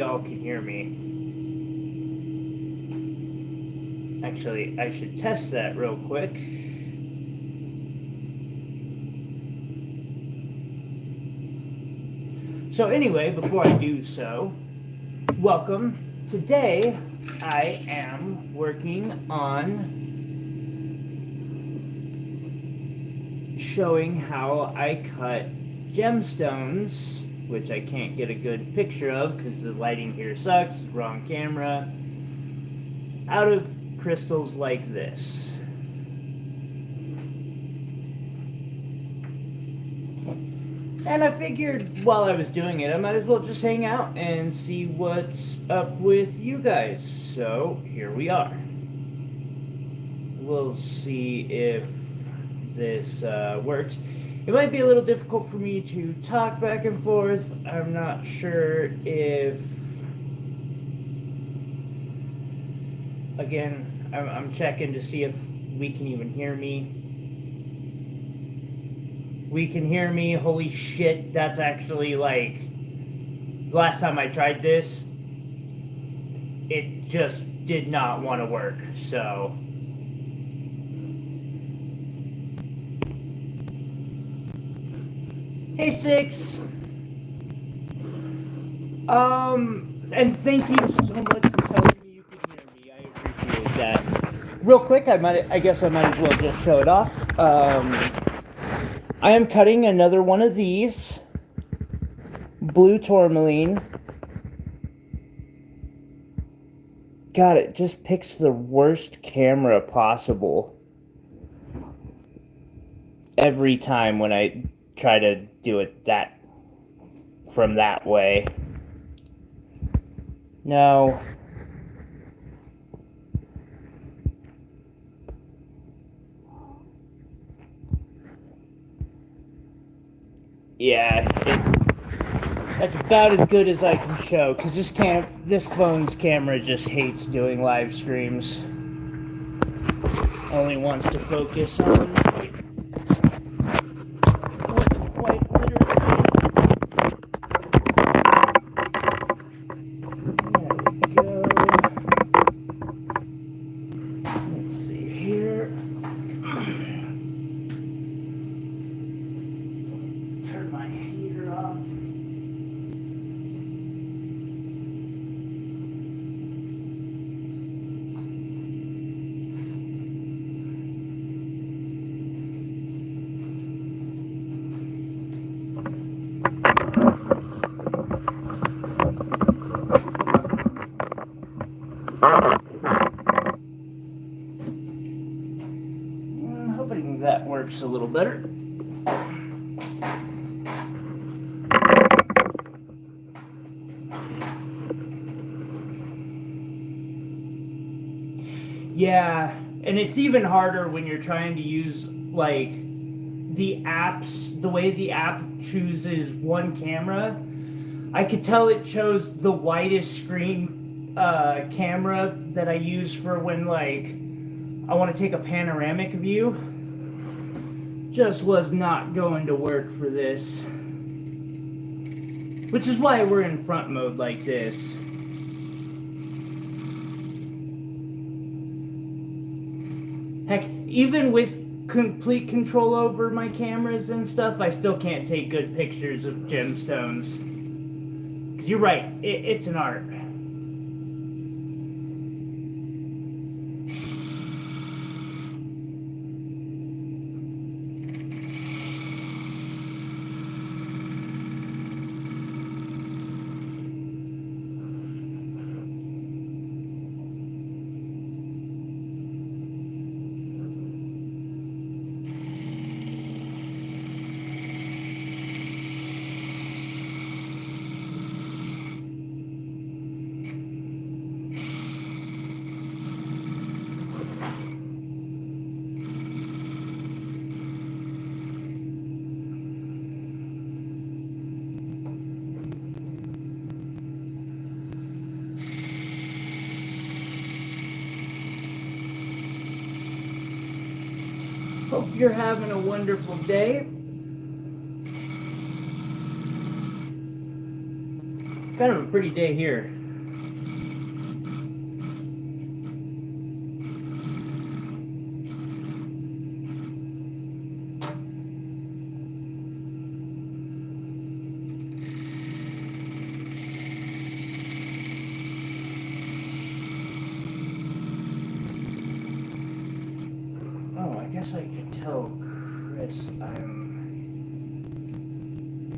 y'all can hear me. Actually, I should test that real quick. So anyway, before I do so, welcome. Today, I am working on showing how I cut gemstones, which I can't get a good picture of because the lighting here sucks, wrong camera, out of crystals like this. And I figured while I was doing it, I might as well just hang out and see what's up with you guys. So here we are. We'll see if this works. It might be a little difficult for me to talk back and forth. I'm not sure if... Again, I'm checking to see if we can even hear me. We can hear me. Holy shit, that's actually like... Last time I tried this, it just did not want to work, so... Hey, Six! And thank you so much for telling me you could hear me. I appreciate that. Real quick, I guess I might as well just show it off. I am cutting another one of these. Blue tourmaline. God, it just picks the worst camera possible. Every time when I try to do it from that way. No. Yeah, that's about as good as I can show, because this phone's camera just hates doing live streams. Only wants to focus on what's quite literally... There we go. Let's see here. Turn my heater off. I'm hoping that works a little better. Yeah, and it's even harder when you're trying to use, like, the way the app chooses one camera. I could tell it chose the widest screen camera that I use for when, like, I want to take a panoramic view. Just was not going to work for this. Which is why we're in front mode like this. Heck, even with complete control over my cameras and stuff, I still can't take good pictures of gemstones. Because you're right, it's an art. Hope you're having a wonderful day. kind of a pretty day here. Oh, I guess I could tell Chris I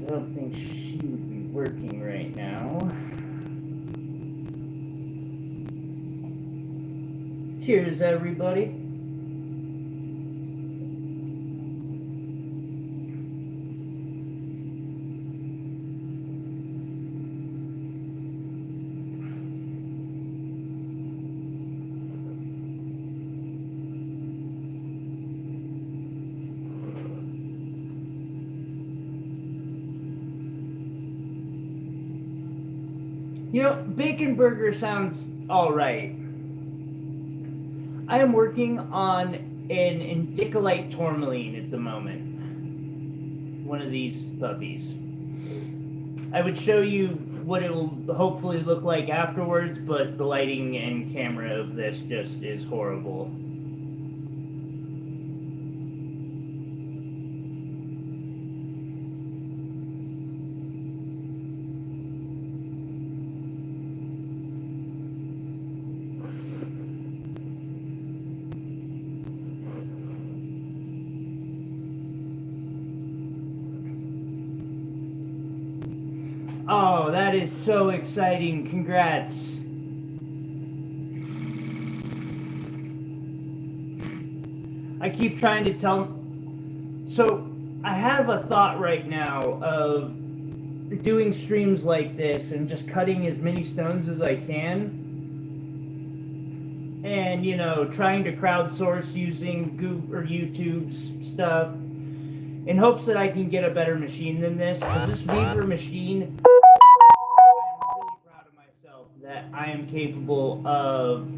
don't think she would be working right now. Cheers, everybody. You know, bacon burger sounds alright. I am working on an indicolite tourmaline at the moment. One of these puppies. I would show you what it will hopefully look like afterwards, but the lighting and camera of this just is horrible. Oh, that is so exciting. Congrats. I keep trying to tell... So, I have a thought right now of doing streams like this and just cutting as many stones as I can. And, you know, trying to crowdsource using Google or YouTube's stuff in hopes that I can get a better machine than this. Because this Weaver machine... that I am capable of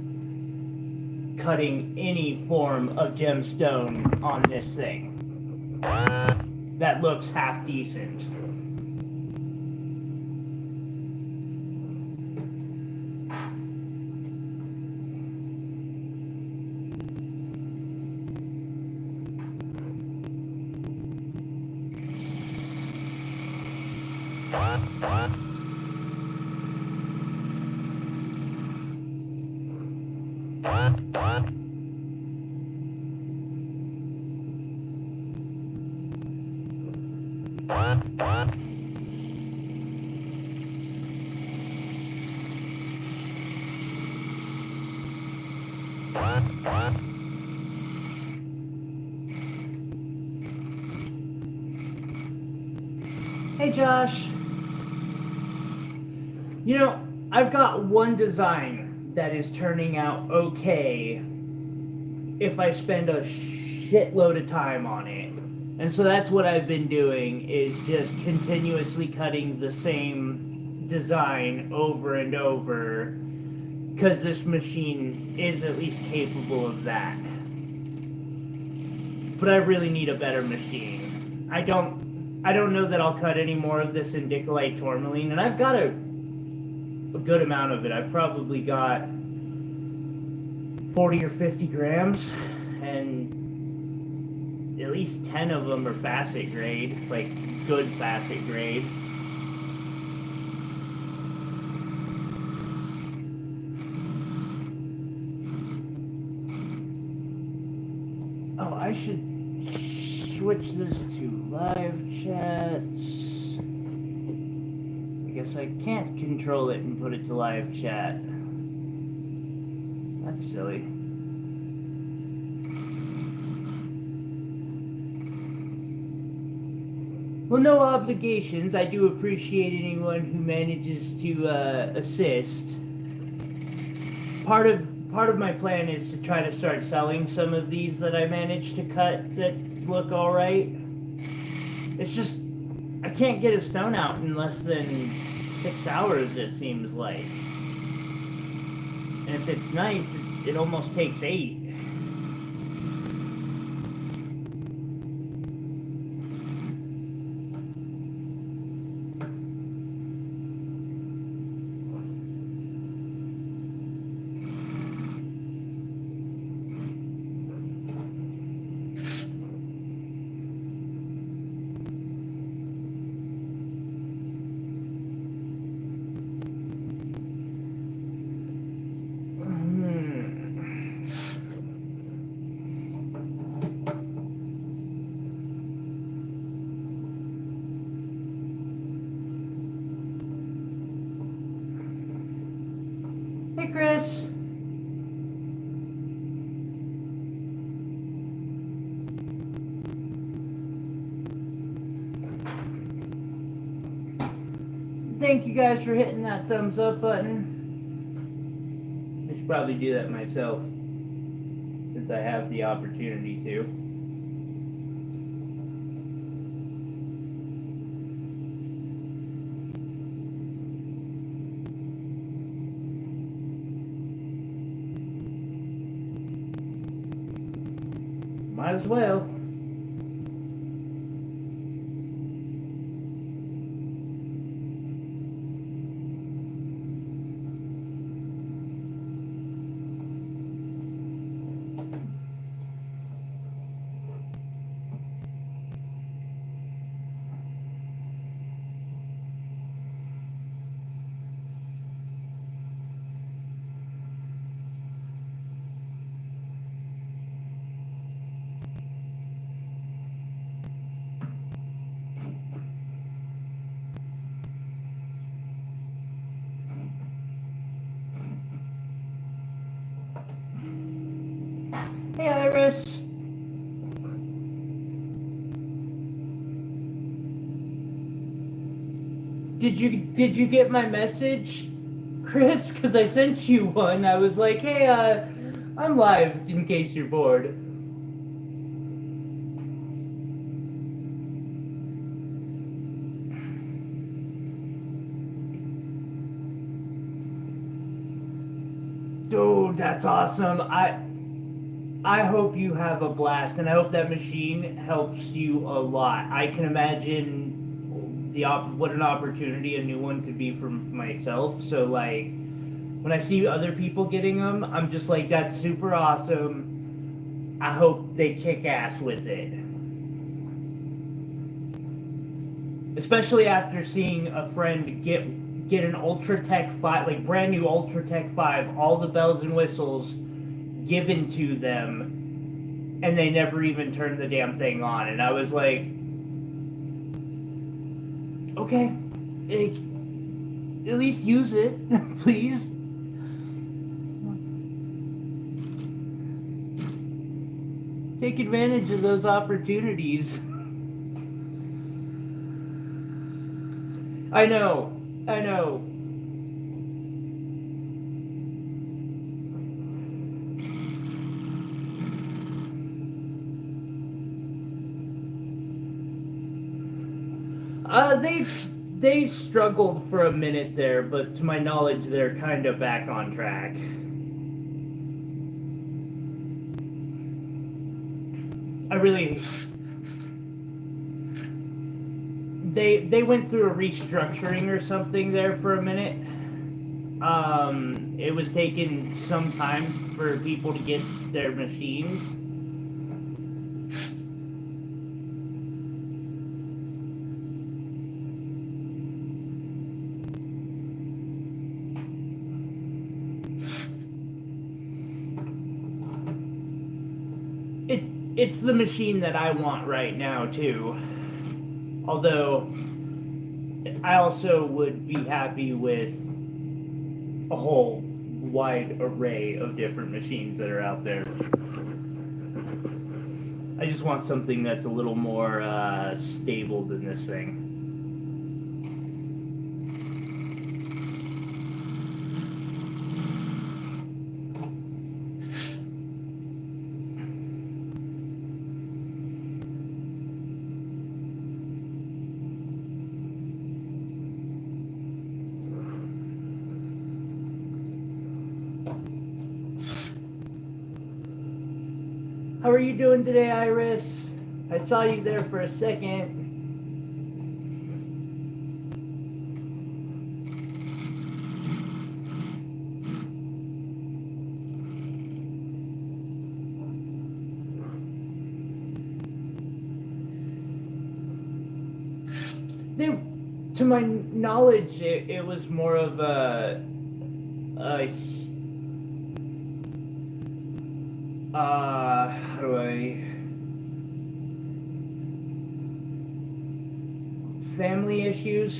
cutting any form of gemstone on this thing that looks half decent. Hey Josh, you know, I've got one design that is turning out okay if I spend a shitload of time on it. And so that's what I've been doing, is just continuously cutting the same design over and over, because this machine is at least capable of that. But I really need a better machine. I don't know that I'll cut any more of this indicolite tourmaline, and I've got a good amount of it. I've probably got 40 or 50 grams, and at least 10 of them are facet grade, like good facet grade. Oh, I should switch this to live chats. I guess I can't control it and put it to live chat. That's silly. Well, no obligations. I do appreciate anyone who manages to assist. Part of my plan is to try to start selling some of these that I managed to cut that look alright. It's just, I can't get a stone out in less than 6 hours, it seems like. And if it's nice, it almost takes 8. Hey, Chris. Thank you guys for hitting that thumbs up button. I should probably do that myself, since I have the opportunity to. Might as well. Hey, Iris. Did you get my message, Chris? Because I sent you one. I was like, hey, I'm live in case you're bored. Dude, that's awesome. I hope you have a blast, and I hope that machine helps you a lot. I can imagine what an opportunity a new one could be for myself. So like, when I see other people getting them, I'm just like, that's super awesome. I hope they kick ass with it. Especially after seeing a friend get an Ultratech 5, like brand new Ultratech 5, all the bells and whistles given to them, and they never even turned the damn thing on. And I was like, okay, at least use it, please. Take advantage of those opportunities. I know. They struggled for a minute there, but to my knowledge, they're kind of back on track. They went through a restructuring or something there for a minute. It was taking some time for people to get their machines. It's the machine that I want right now, too. Although, I also would be happy with a whole wide array of different machines that are out there. I just want something that's a little more stable than this thing. How are you doing today, Iris? I saw you there for a second. To my knowledge, it was more of a how do I... family issues.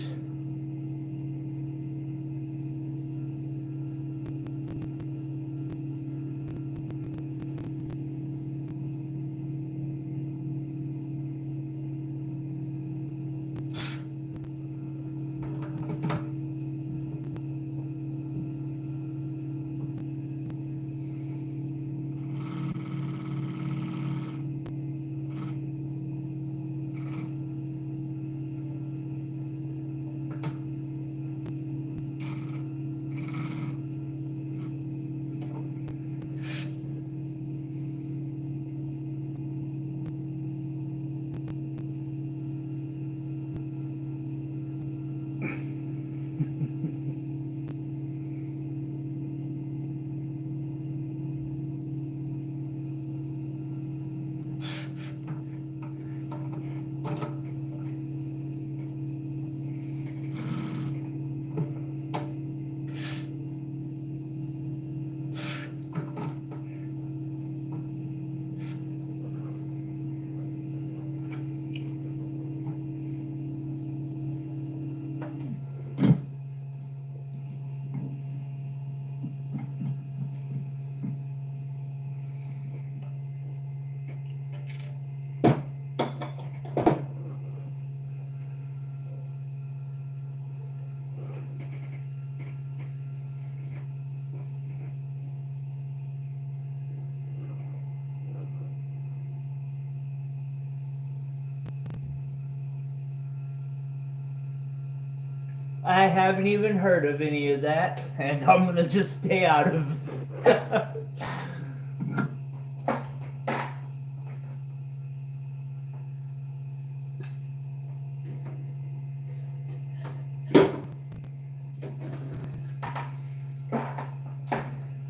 I haven't even heard of any of that, and I'm gonna just stay out of.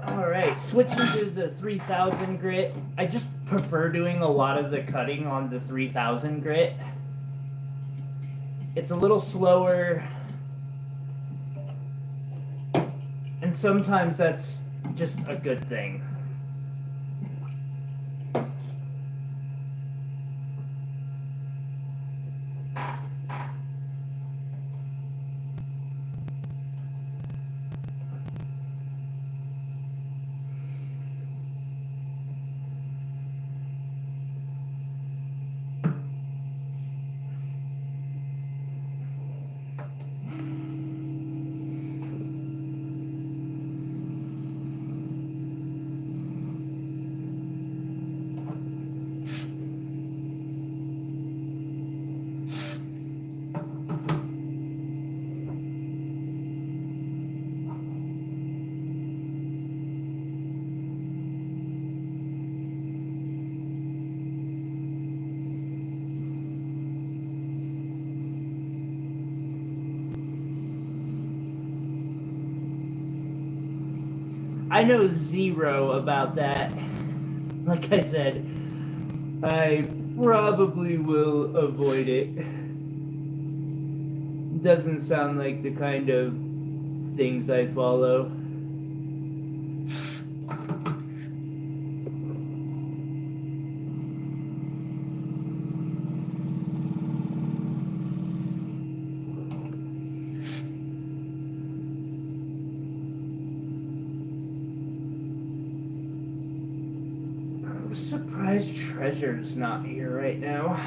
Alright, switching to the 3000 grit. I just prefer doing a lot of the cutting on the 3000 grit. It's a little slower, and sometimes that's just a good thing. I know zero about that. Like I said, I probably will avoid it. Doesn't sound like the kind of things I follow. I'm surprised Treasure's not here right now.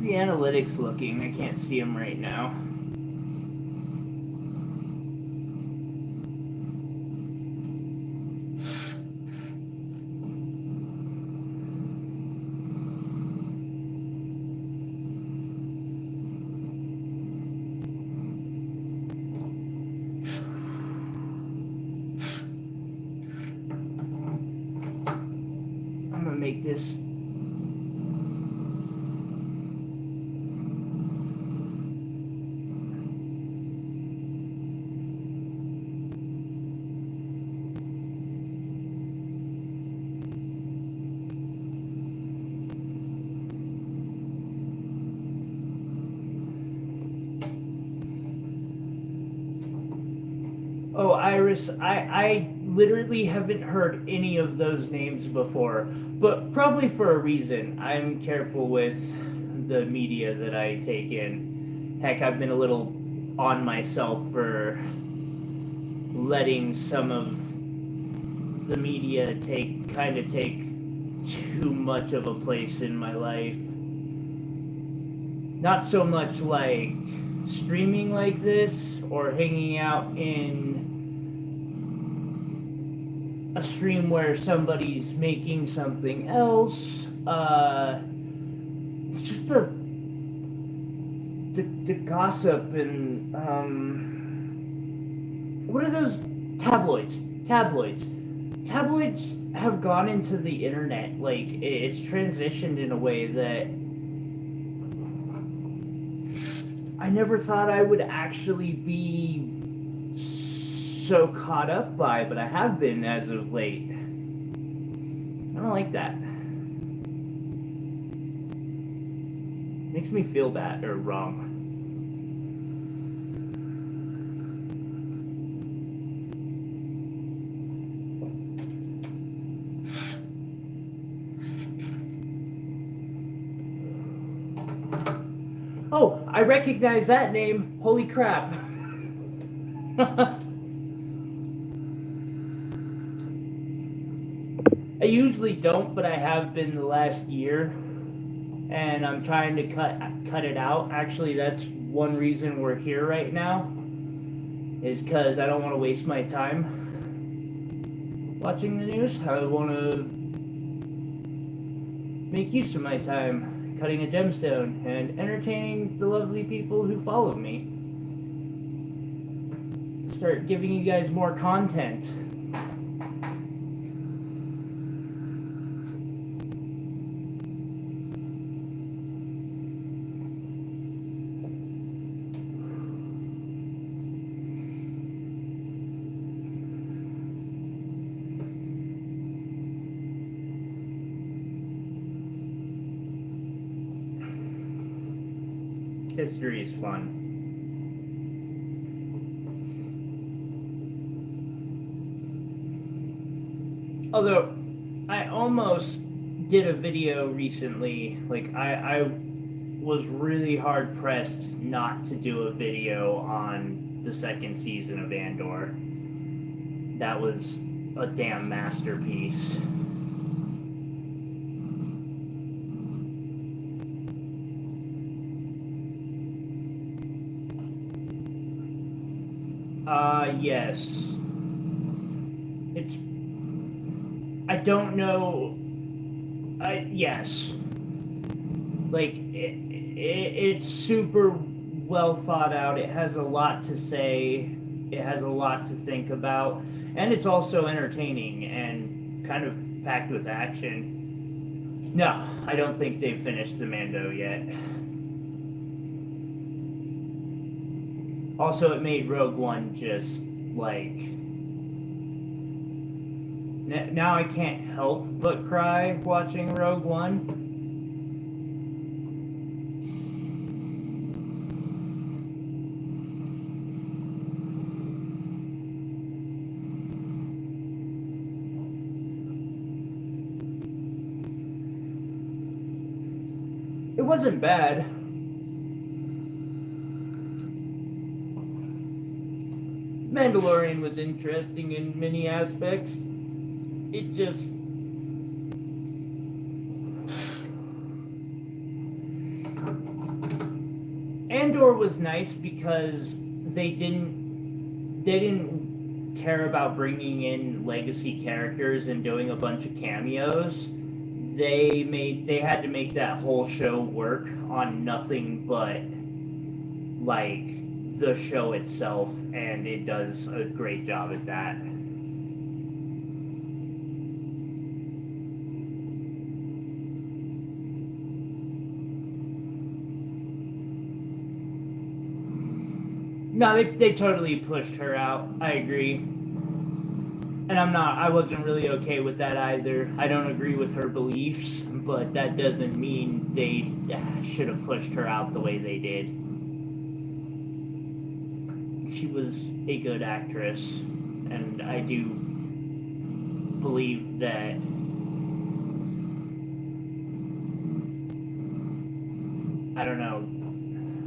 The analytics looking. I can't see them right now. I'm gonna make this. Oh, Iris, I literally haven't heard any of those names before, but probably for a reason. I'm careful with the media that I take in. Heck, I've been a little on myself for letting some of the media take too much of a place in my life. Not so much like streaming like this or hanging out in a stream where somebody's making something else. It's just the gossip and what are those tabloids? Tabloids have gone into the internet. Like it's transitioned in a way that I never thought I would actually be so caught up by, but I have been as of late. don't like that. Makes me feel bad or wrong. Oh, I recognize that name. Holy crap. I usually don't, but I have been the last year. And I'm trying to cut it out. Actually, that's one reason we're here right now. Is because I don't want to waste my time watching the news. I want to make use of my time cutting a gemstone and entertaining the lovely people who follow me. Start giving you guys more content. History is fun. Although, I almost did a video recently, like, I was really hard pressed not to do a video on the second season of Andor. That was a damn masterpiece. Yes. It's... I don't know... yes. Like, it's super well thought out. It has a lot to say. It has a lot to think about. And it's also entertaining and kind of packed with action. No, I don't think they've finished the Mando yet. Also, it made Rogue One just, like... Now I can't help but cry watching Rogue One. It wasn't bad. Mandalorian was interesting in many aspects. It just... Andor was nice because they didn't care about bringing in legacy characters and doing a bunch of cameos. They had to make that whole show work on nothing but, like, the show itself, and it does a great job at that. No, they totally pushed her out. I agree. And I wasn't really okay with that either. I don't agree with her beliefs, but that doesn't mean they should have pushed her out the way they did. She was a good actress, and I do believe that I don't know.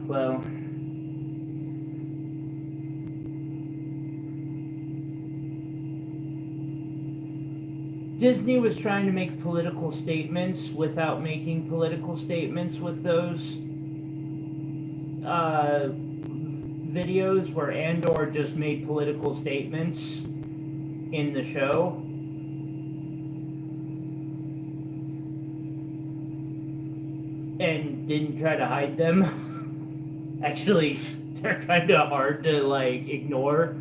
Well, Disney was trying to make political statements without making political statements with those videos, where Andor just made political statements in the show. And didn't try to hide them. Actually, they're kind of hard to, like, ignore.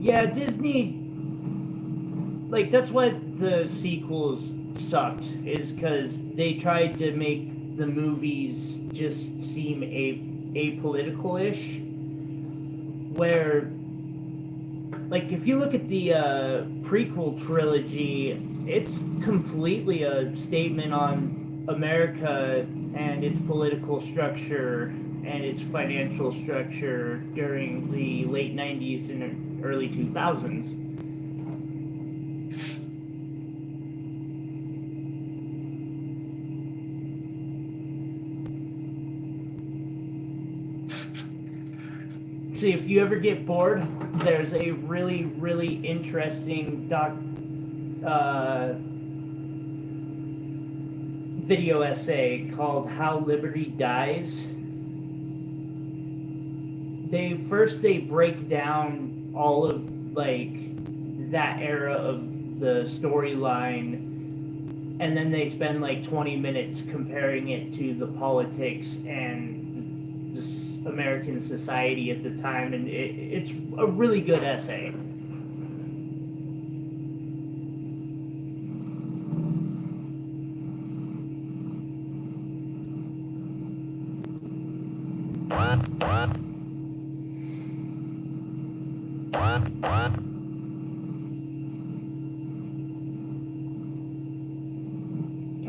Yeah, Disney like that's what the sequels sucked, is because they tried to make the movies just seem apolitical-ish, where like if you look at the prequel trilogy, it's completely a statement on America and its political structure and its financial structure during the late 90s and early 2000s. See, if you ever get bored, there's a really, really interesting video essay called How Liberty Dies. They break down all of like that era of the storyline, and then they spend like 20 minutes comparing it to the politics and the American society at the time, and it's a really good essay.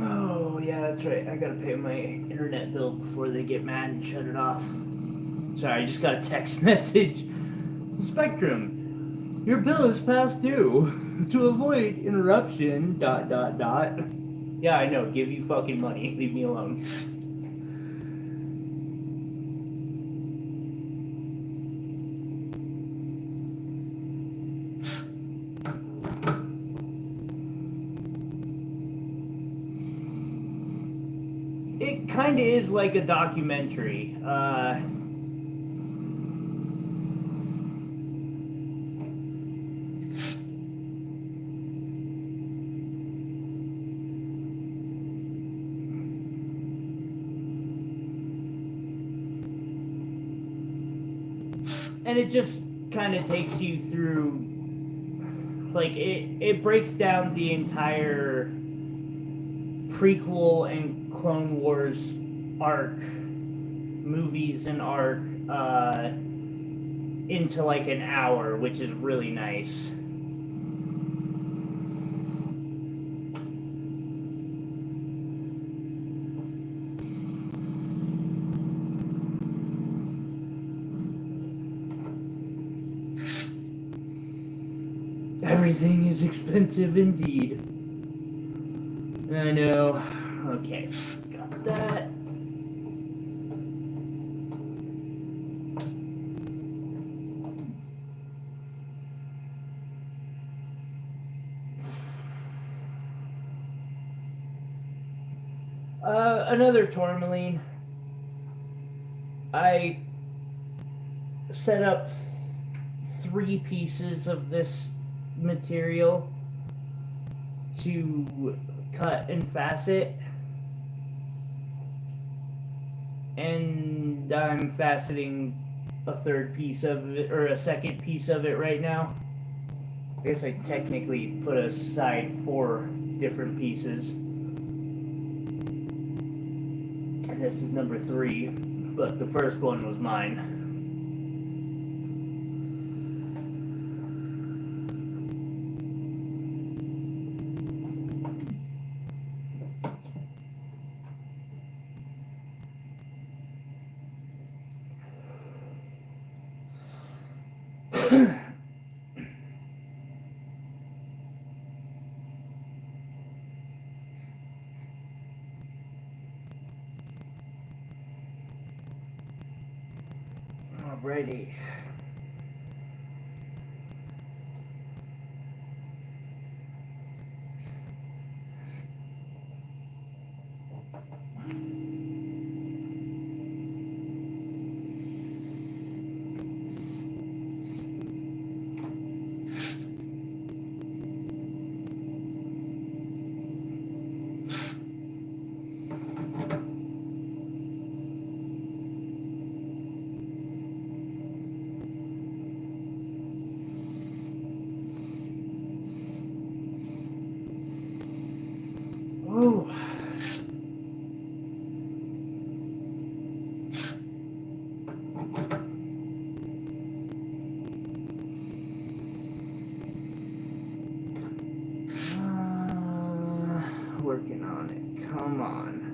Oh, yeah, that's right. I gotta pay my internet bill before they get mad and shut it off. Sorry, I just got a text message. Spectrum, your bill is past due. To avoid interruption, ... Yeah, I know. Give you fucking money. Leave me alone. It kind of is like a documentary. And it just kind of takes you through, like, it breaks down the entire prequel and Clone Wars arc, movies and arc, into like an hour, which is really nice. Everything is expensive indeed. I know. Okay, got that. Another tourmaline. I set up 3 pieces of this material to cut and facet, and I'm faceting a 3rd piece of it, or a 2nd piece of it right now. I guess I technically put aside 4 different pieces, and this is number 3, but the first one was mine. Alrighty. Come on.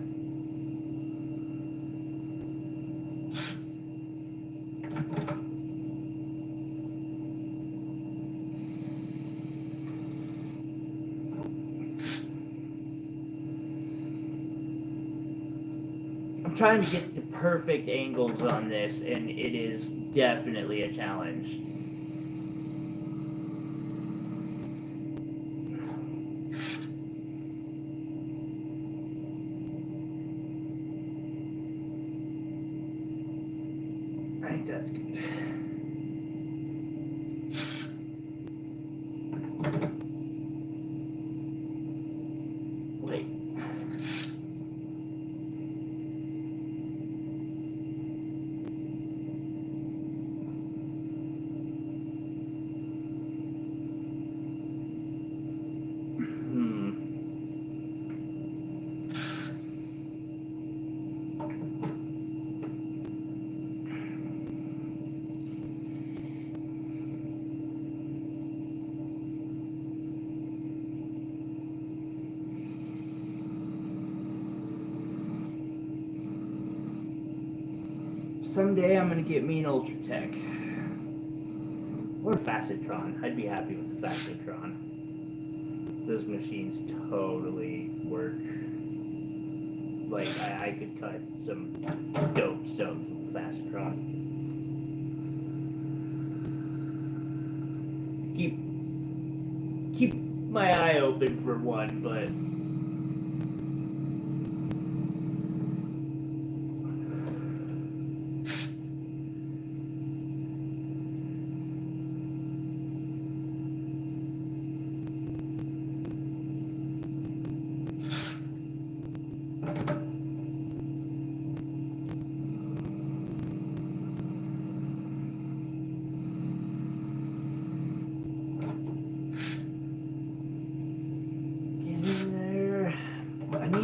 I'm trying to get the perfect angles on this, and it is definitely a challenge. I think that's good. Wait. Someday I'm gonna get me an Ultratech. Or a Facetron. I'd be happy with a Facetron. Those machines totally work. Like, I could cut some dope stones with a Facetron. Keep my eye open for one, but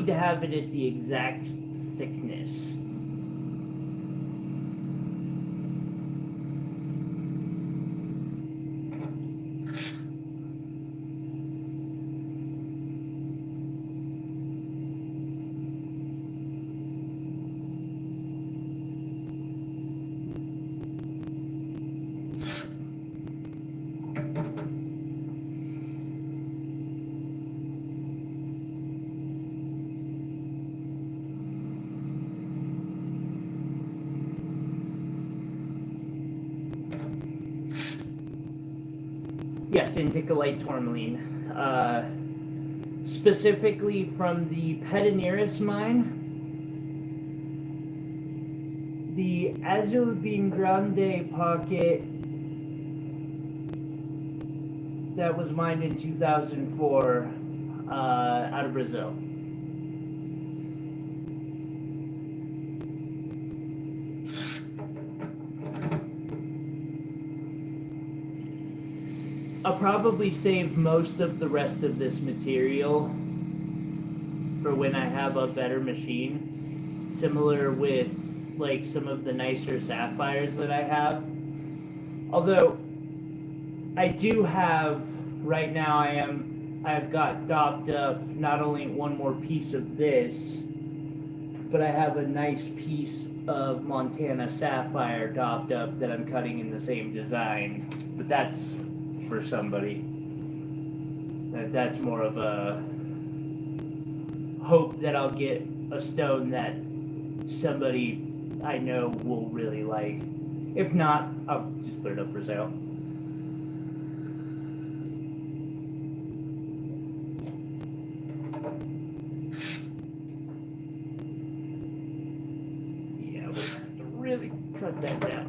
to have it at the exact thickness. Yes, indicolite tourmaline. Specifically from the Pedaniris mine. The Azurbean Grande pocket that was mined in 2004 out of Brazil. I'll probably save most of the rest of this material for when I have a better machine. Similar with like some of the nicer sapphires that I have. Although I do have right now I've got dopped up not only one more piece of this, but I have a nice piece of Montana sapphire dopped up that I'm cutting in the same design. But that's for somebody. That's more of a hope that I'll get a stone that somebody I know will really like. If not, I'll just put it up for sale. Yeah, we're gonna have to really cut that down.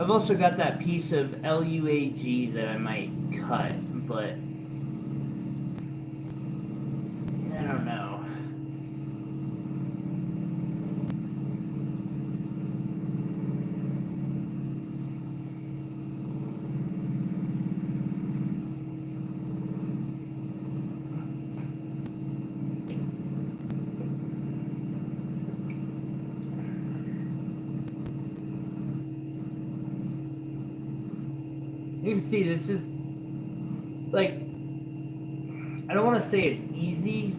I've also got that piece of LUAG that I might cut, but I don't know. You can see this is, like, I don't want to say it's easy,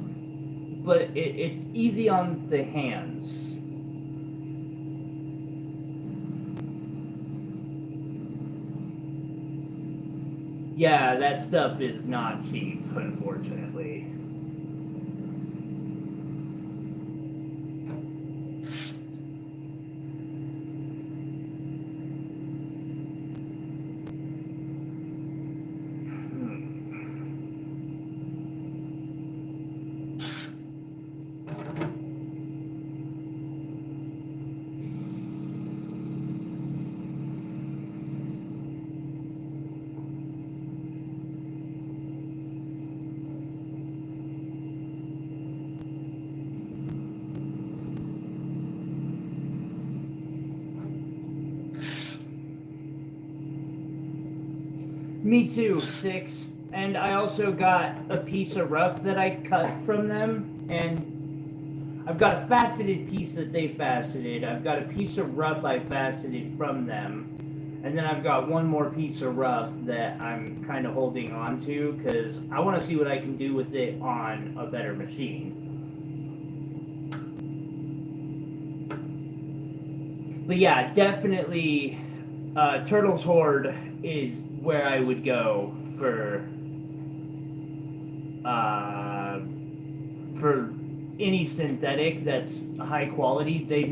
but it's easy on the hands. Yeah, that stuff is not cheap, unfortunately. Me too, 6. And I also got a piece of rough that I cut from them, and I've got a faceted piece that they faceted. I've got a piece of rough I faceted from them, and then I've got one more piece of rough that I'm kind of holding on to because I want to see what I can do with it on a better machine. But yeah, definitely Turtle's Horde is where I would go for any synthetic that's high quality. They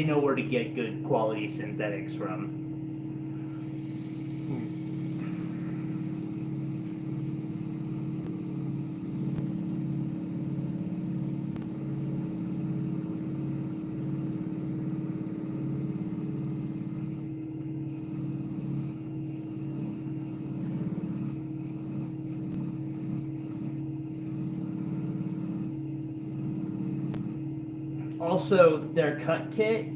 know where to get good quality synthetics from. Also, their cut kit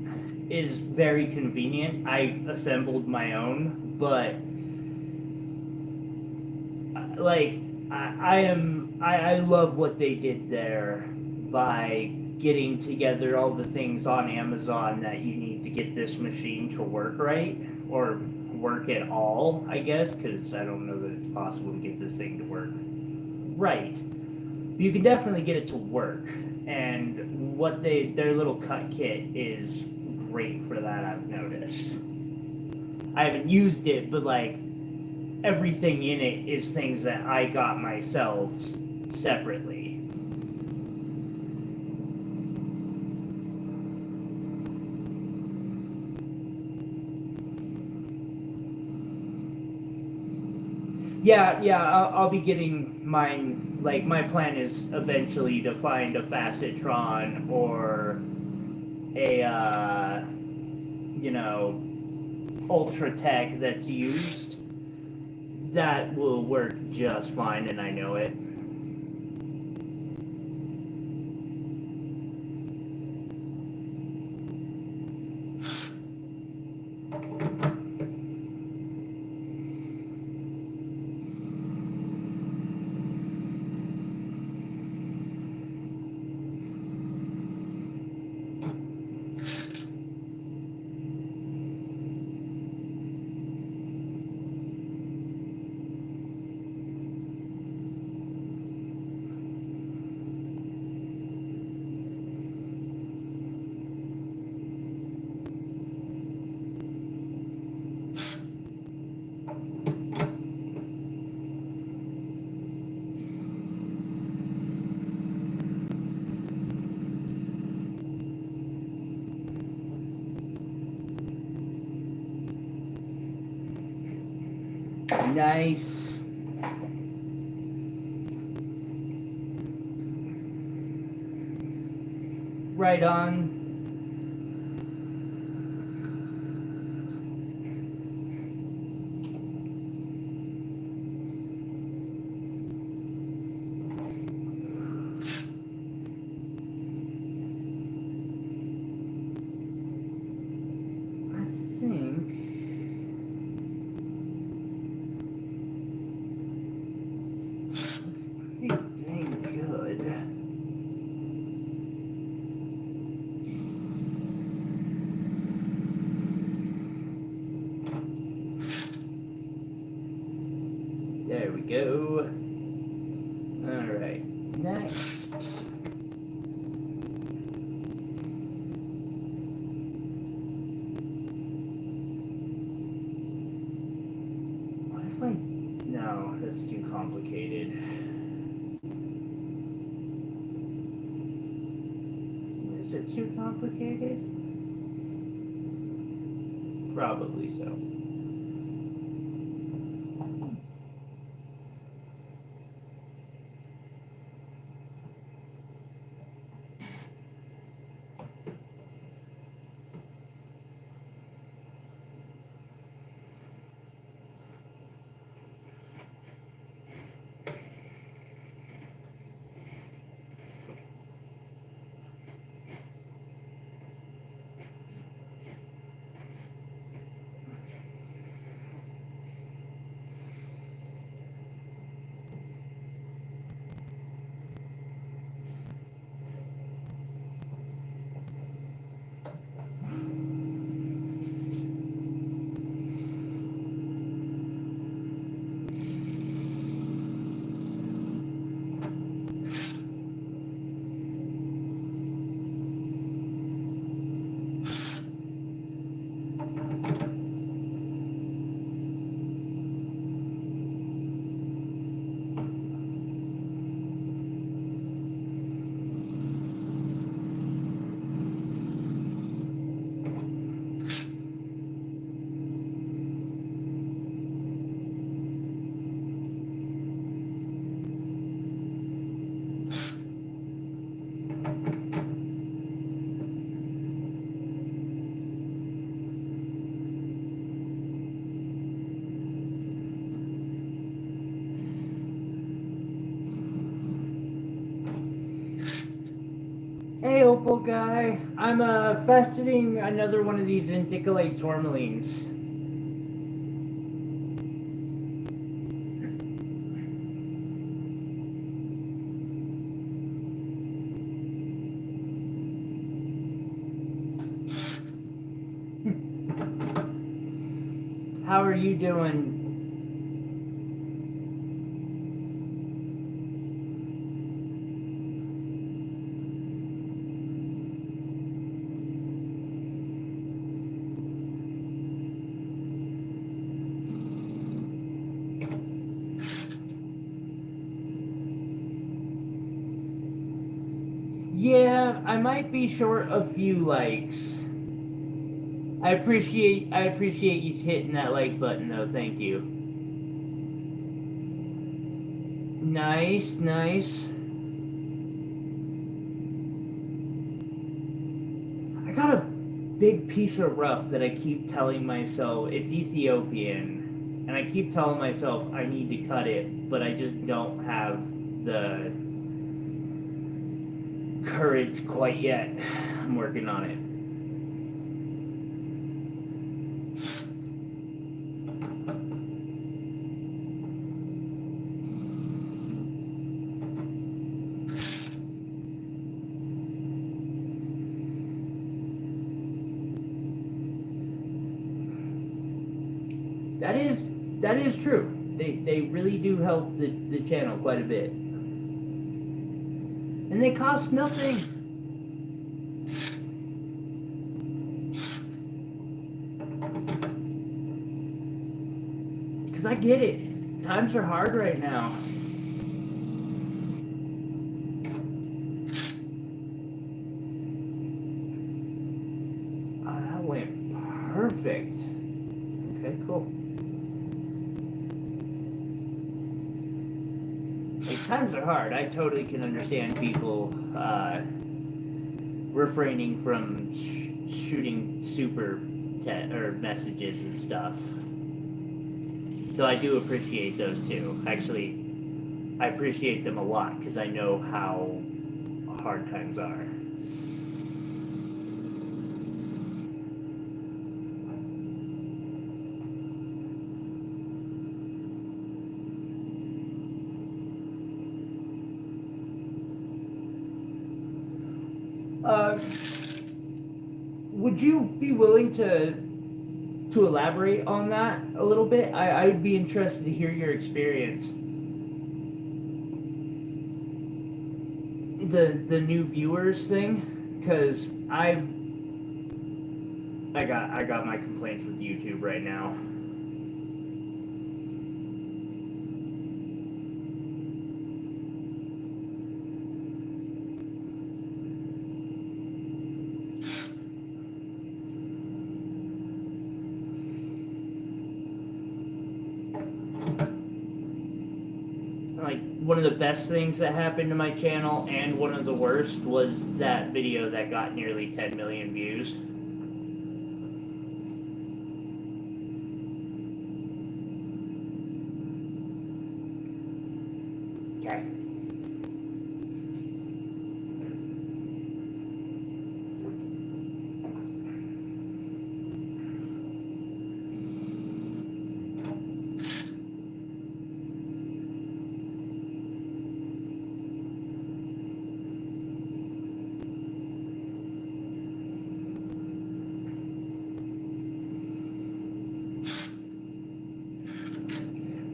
is very convenient. I assembled my own, but like I love what they did there by getting together all the things on Amazon that you need to get this machine to work right or work at all, I guess, because I don't know that it's possible to get this thing to work right. You can definitely get it to work, and what their little cut kit is great for that, I've noticed. I haven't used it, but like everything in it is things that I got myself separately. Yeah, I'll be getting mine. Like, my plan is eventually to find a Facetron or a, Ultra Tech that's used. That will work just fine, and I know it. Nice. Right on. go. Alright, next. What if I... No, that's too complicated. Is it too complicated? Probably so. Hey, Opal guy. I'm faceting another one of these indicolite tourmalines. How are you doing? Yeah, I might be short a few likes. I appreciate you hitting that like button though, thank you. Nice, nice. I got a big piece of rough that I keep telling myself it's Ethiopian, and I keep telling myself I need to cut it, but I just don't have the courage quite yet. I'm working on it. That is true. They really do help the channel quite a bit. And they cost nothing. Because I get it. Times are hard right now. Oh, that went perfect. Okay, cool. Times are hard. I totally can understand people refraining from shooting super or messages and stuff. So I do appreciate those too. Actually, I appreciate them a lot because I know how hard times are. Would you be willing to elaborate on that a little bit? I'd be interested to hear your experience. the new viewers thing, because I got my complaints with YouTube right now. Like, one of the best things that happened to my channel, and one of the worst, was that video that got nearly 10 million views. Okay.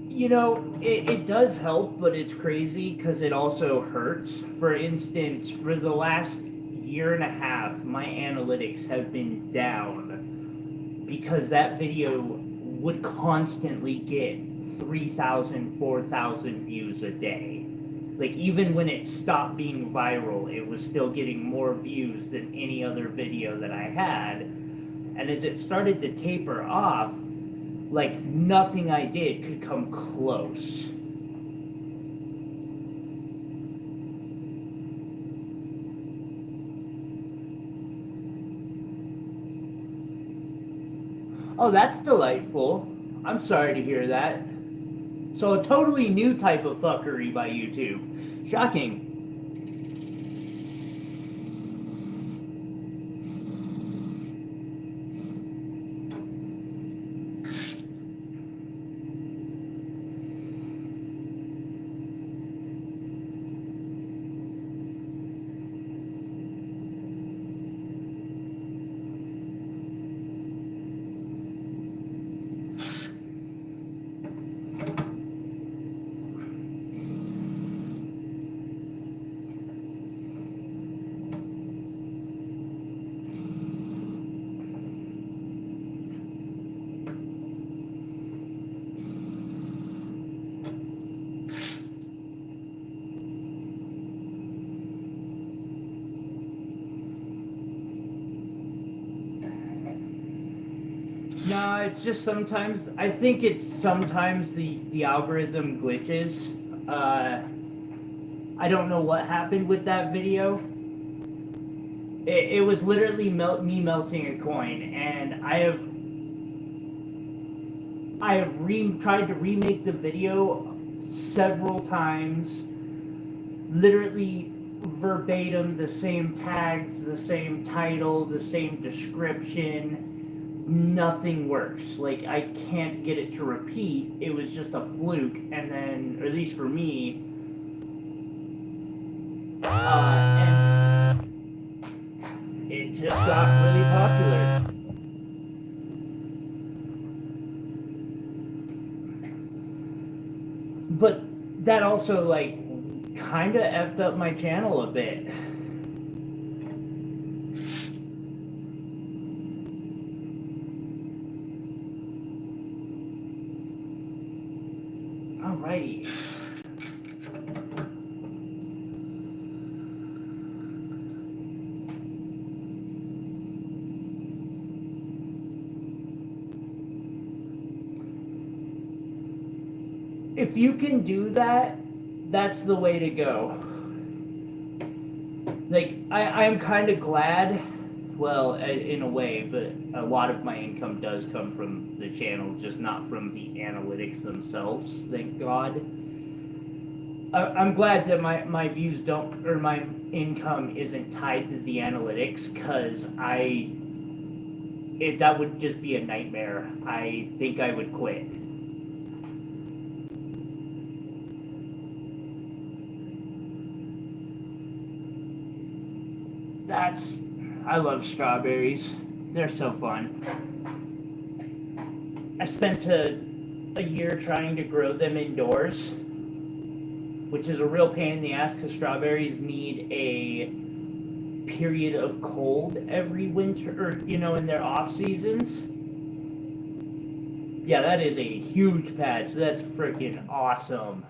You know, it does help, but it's crazy because it also hurts. For instance, for the last year and a half, my analytics have been down because that video would constantly get 3,000, 4,000 views a day. Like, even when it stopped being viral, it was still getting more views than any other video that I had. And as it started to taper off, like, nothing I did could come close. Oh, that's delightful. I'm sorry to hear that. So, a totally new type of fuckery by YouTube. Shocking. No, it's just sometimes, I think it's sometimes the algorithm glitches. I don't know what happened with that video. It was literally me melting a coin, and I have tried to remake the video several times, literally verbatim, the same tags, the same title, the same description. Nothing works. Like, I can't get it to repeat. It was just a fluke, and then, or at least for me, and it just got really popular. But that also, like, kinda effed up my channel a bit. Alrighty. If you can do that, that's the way to go. Like, I'm kind of glad, well, in a way, but a lot of my income does come from the channel, just not from the analytics themselves, thank God. I'm glad that my views don't, or my income isn't tied to the analytics, because that would just be a nightmare. I think I would quit. I love strawberries. They're so fun. I spent a year trying to grow them indoors. which is a real pain in the ass because strawberries need a period of cold every winter, or, you know, in their off seasons. Yeah, that is a huge patch. That's freaking awesome.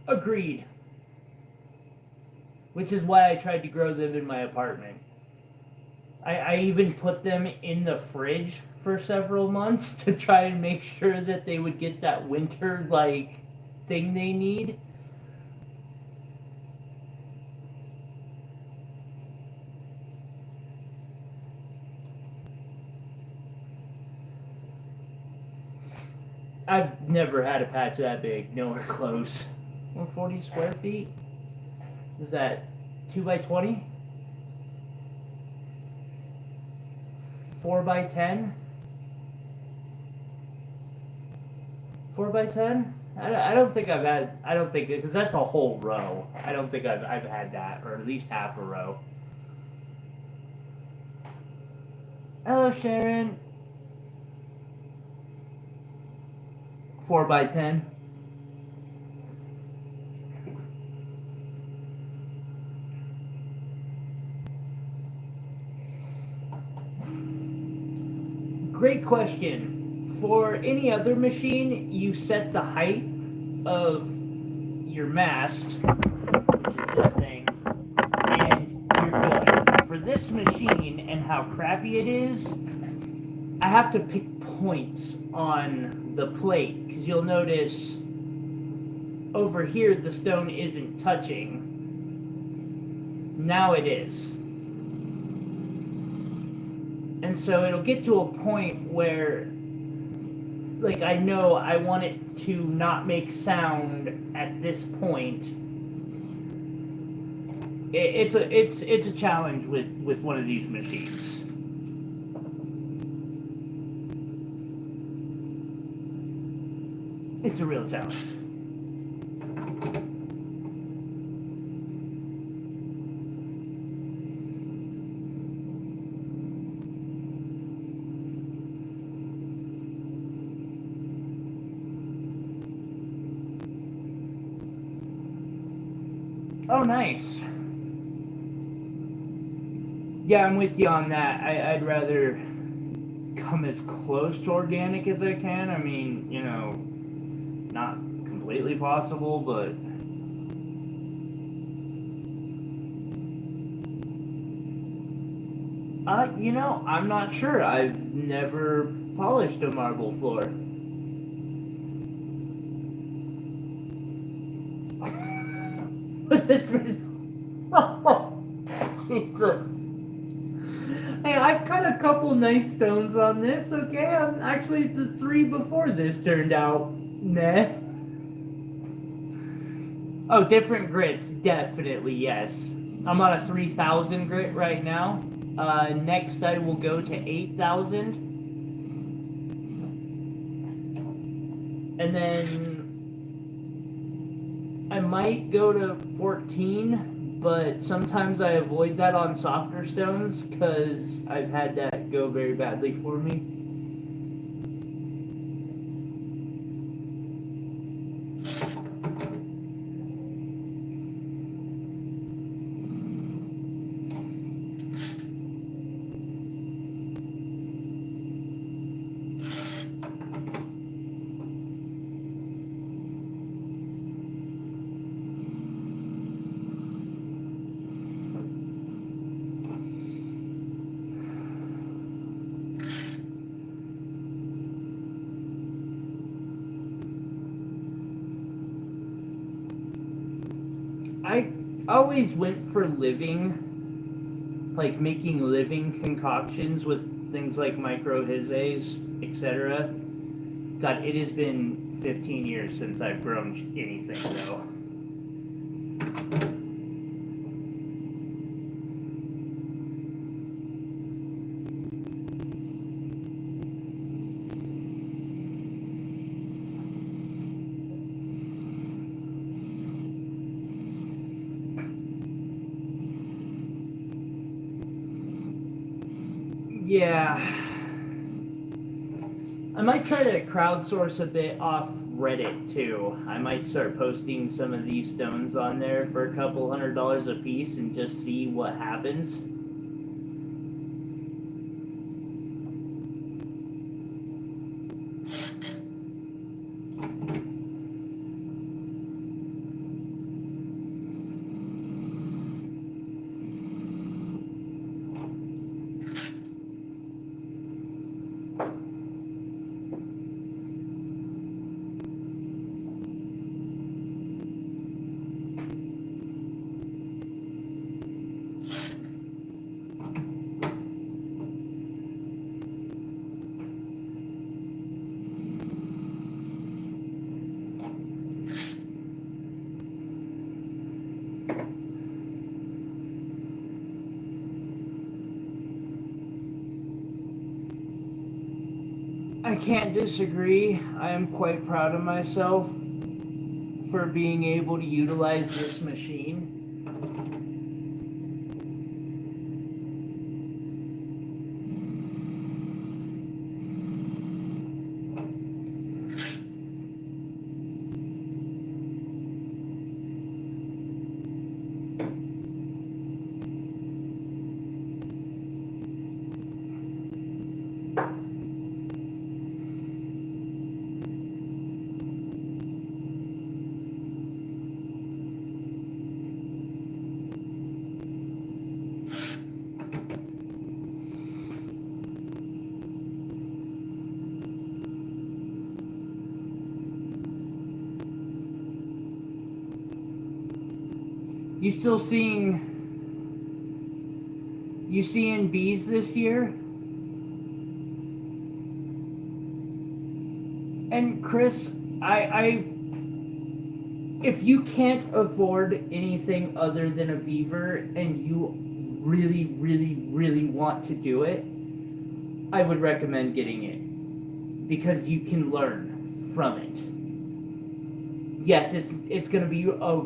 Agreed. Which is why I tried to grow them in my apartment. I even put them in the fridge for several months to try and make sure that they would get that winter, like, thing they need. I've never had a patch that big, nowhere close. 140 square feet? Is that 2 by 20? 4 by 10? 4 by 10? I don't think I've had, I don't think, because that's a whole row. I don't think I've had that, or at least half a row. Hello, Sharon. 4 by 10. Great question. For any other machine, you set the height of your mast, which is this thing, and you're good. For this machine and how crappy it is, I have to pick points on the plate, because you'll notice over here the stone isn't touching. Now it is. And so it'll get to a point where, like, I know I want it to not make sound at this point. It's a challenge with one of these machines. It's a real challenge. Oh, nice. Yeah, I'm with you on that. I'd rather come as close to organic as I can. I mean, you know, not completely possible, but you know, I'm not sure. I've never polished a marble floor. What's this? Oh, Jesus. Hey, I've cut a couple nice stones on this, okay? I'm actually, the 3 before this turned out meh. Oh, different grits, definitely, yes. I'm on a 3,000 grit right now. Next I will go to 8,000. And then I might go to 14, but sometimes I avoid that on softer stones because I've had that go very badly for me. I always went for living, like making living concoctions with things like microhyzaes, etc. God, it has been 15 years since I've grown anything, though. Yeah. I might try to crowdsource a bit off Reddit too. I might start posting some of these stones on there for a couple $100 a piece and just see what happens. I can't disagree. I am quite proud of myself for being able to utilize this machine. You still seeing bees this year? And Chris, I if you can't afford anything other than a beaver and you really, really, really want to do it, I would recommend getting it because you can learn from it. Yes, it's going to be a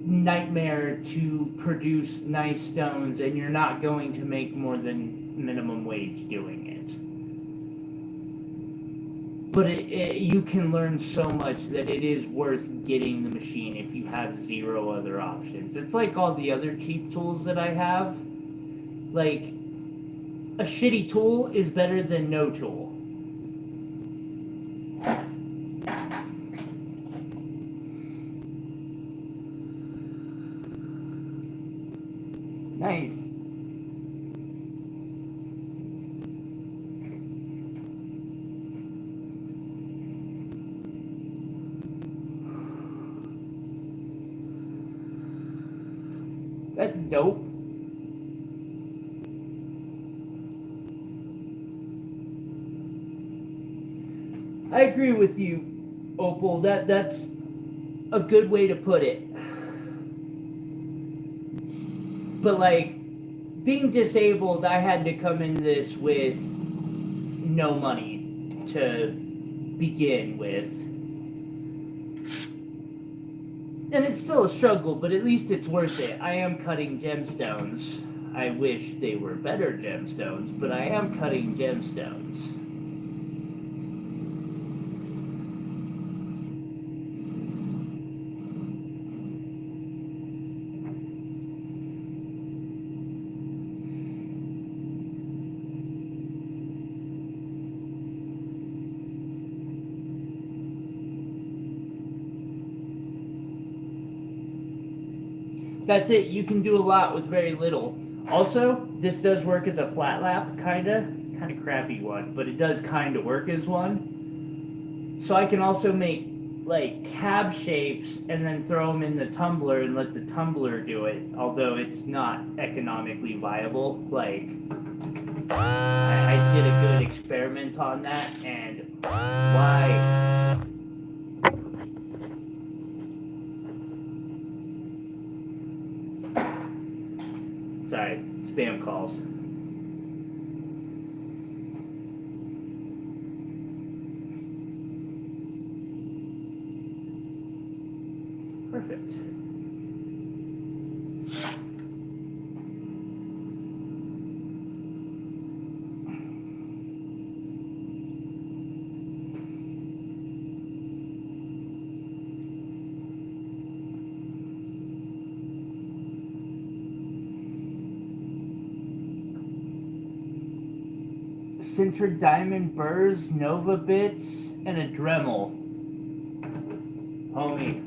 nightmare to produce nice stones, and you're not going to make more than minimum wage doing it. But you can learn so much that it is worth getting the machine if you have zero other options. It's like all the other cheap tools that I have. Like, a shitty tool is better than no tool. Nice. That's dope. I agree with you, Opal. That's a good way to put it. But like, being disabled, I had to come in this with no money to begin with. And it's still a struggle, but at least it's worth it. I am cutting gemstones. I wish they were better gemstones, but I am cutting gemstones. That's it. You can do a lot with very little. Also, this does work as a flat lap, kind of crappy one, but it does kind of work as one. So I can also make like cab shapes and then throw them in the tumbler and let the tumbler do it. Although it's not economically viable. Like, I did a good experiment on that, and why? Sorry, spam calls. Perfect. sintered diamond burrs, Nova bits, and a Dremel. Homie,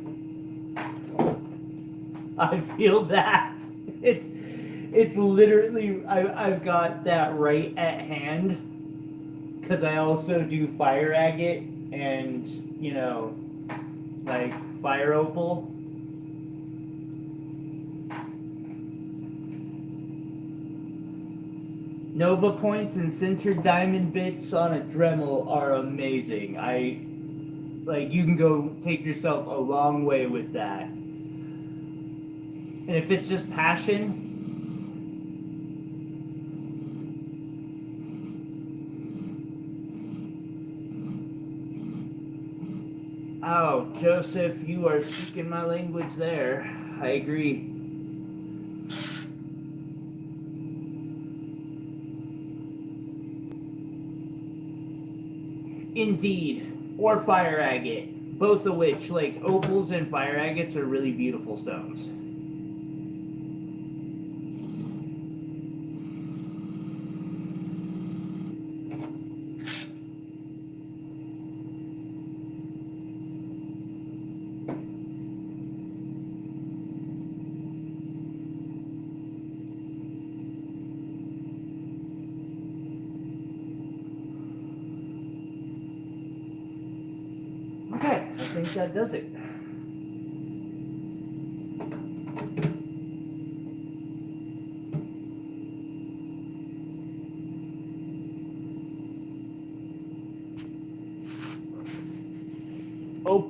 I feel that. It's literally, I've got that right at hand, because I also do fire agate and, you know, like fire opal. Nova points and sintered diamond bits on a Dremel are amazing. You can go take yourself a long way with that. And if it's just passion, oh, Joseph, you are speaking my language there. I agree. Indeed. Or fire agate. Both of which, like, opals and fire agates are really beautiful stones. Okay, I think that does it.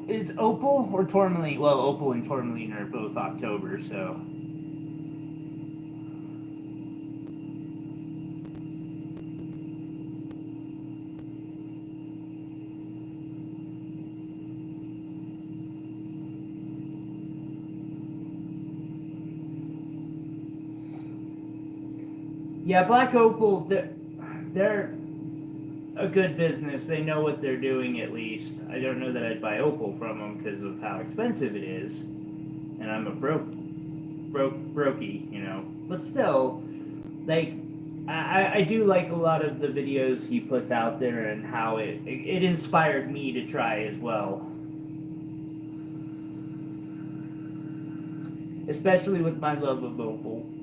Is opal or tourmaline? Well, opal and tourmaline are both October, so. Yeah, Black Opal, they're a good business. They know what they're doing, at least. I don't know that I'd buy opal from them because of how expensive it is. And I'm a brokey, you know. But still, like, I do like a lot of the videos he puts out there and how it inspired me to try as well. Especially with my love of opal.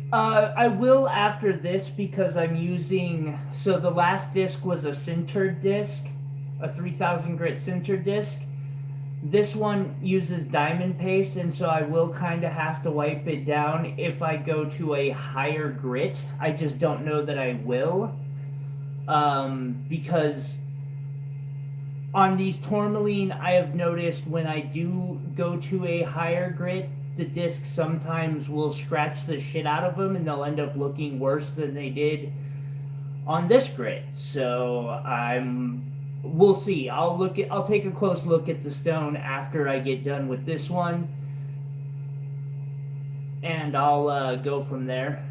I will after this because I'm using. So the last disc was a sintered disc, a 3000 grit sintered disc. This one uses diamond paste, and so I will kind of have to wipe it down if I go to a higher grit. I just don't know that I will. Because on these tourmaline, I have noticed when I do go to a higher grit, the discs sometimes will scratch the shit out of them and they'll end up looking worse than they did on this grit. So we'll see. I'll take a close look at the stone after I get done with this one, and I'll go from there.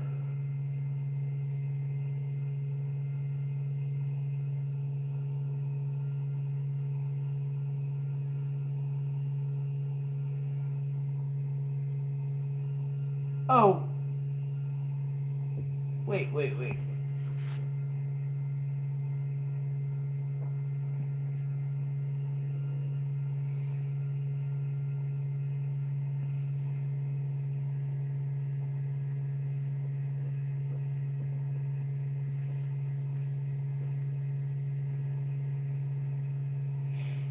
Oh, wait.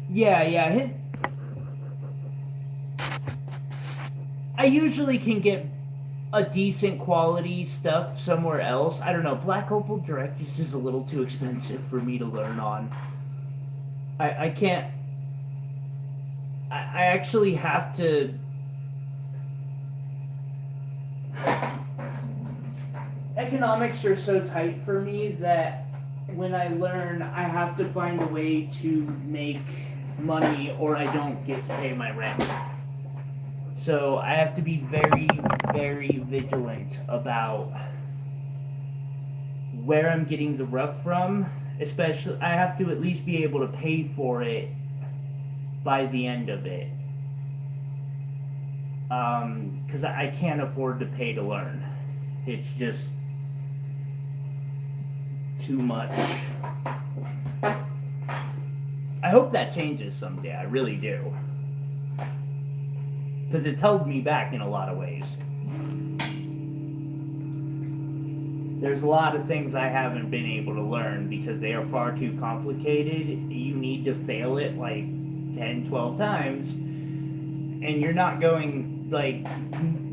Yeah. I usually can get a decent quality stuff somewhere else. I don't know. Black Opal Direct just is a little too expensive for me to learn on. I can't. I actually have to. Economics are so tight for me that when I learn, I have to find a way to make money or I don't get to pay my rent. So I have to be very, very vigilant about where I'm getting the rough from. Especially, I have to at least be able to pay for it by the end of it. Because I can't afford to pay to learn. It's just too much. I hope that changes someday. I really do. Because it's held me back in a lot of ways. There's a lot of things I haven't been able to learn because they are far too complicated. You need to fail it like 10, 12 times. And you're not going, like,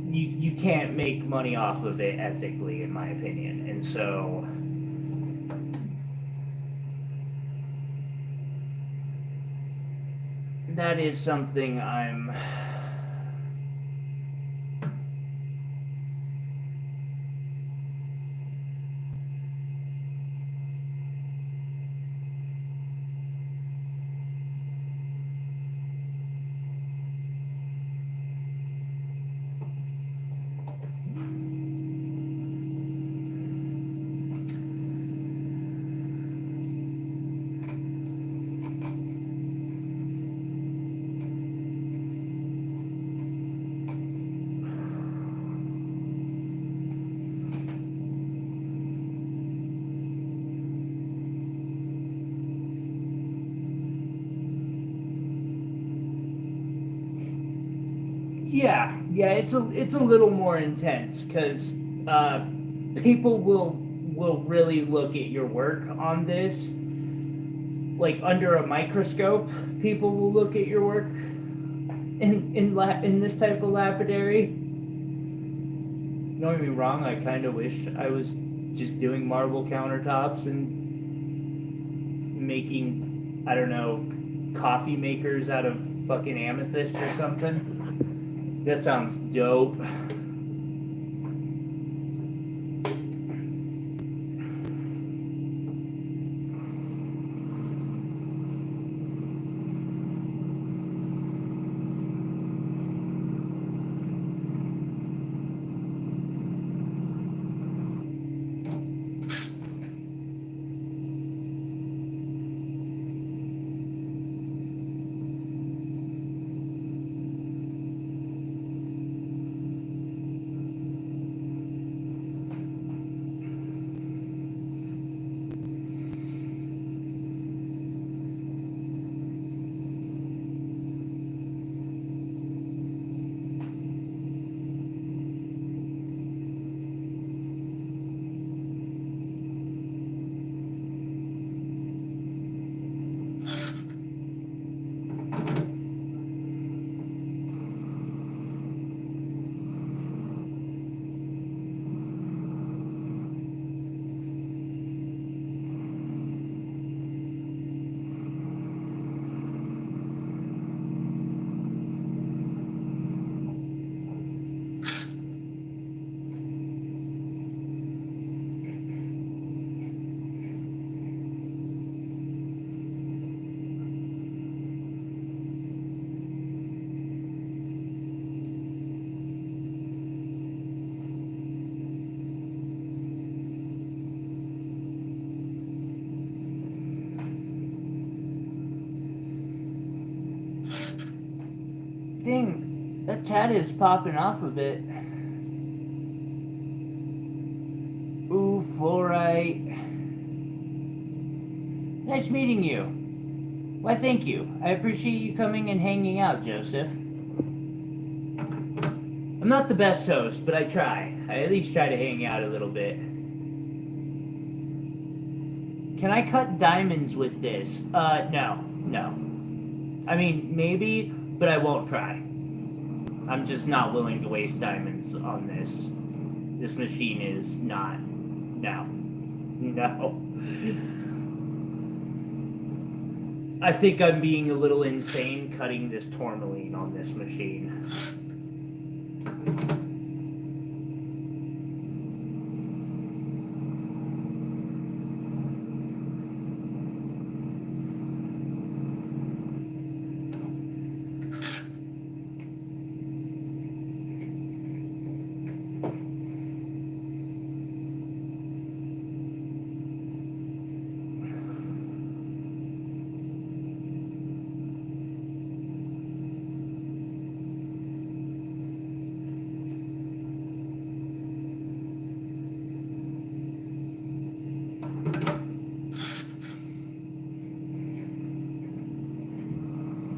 you can't make money off of it ethically, in my opinion. And so that is something I'm yeah, it's a little more intense because people will really look at your work on this, like under a microscope. People will look at your work in this type of lapidary. Don't get me wrong, I kind of wish I was just doing marble countertops and making, I don't know, coffee makers out of fucking amethyst or something. That sounds dope. chat is popping off a bit. Ooh, fluorite. Nice meeting you. Why, thank you. I appreciate you coming and hanging out, Joseph. I'm not the best host, but I try. I at least try to hang out a little bit. Can I cut diamonds with this? No. I mean, maybe, but I won't try. I'm just not willing to waste diamonds on this. This machine is not. No. I think I'm being a little insane cutting this tourmaline on this machine.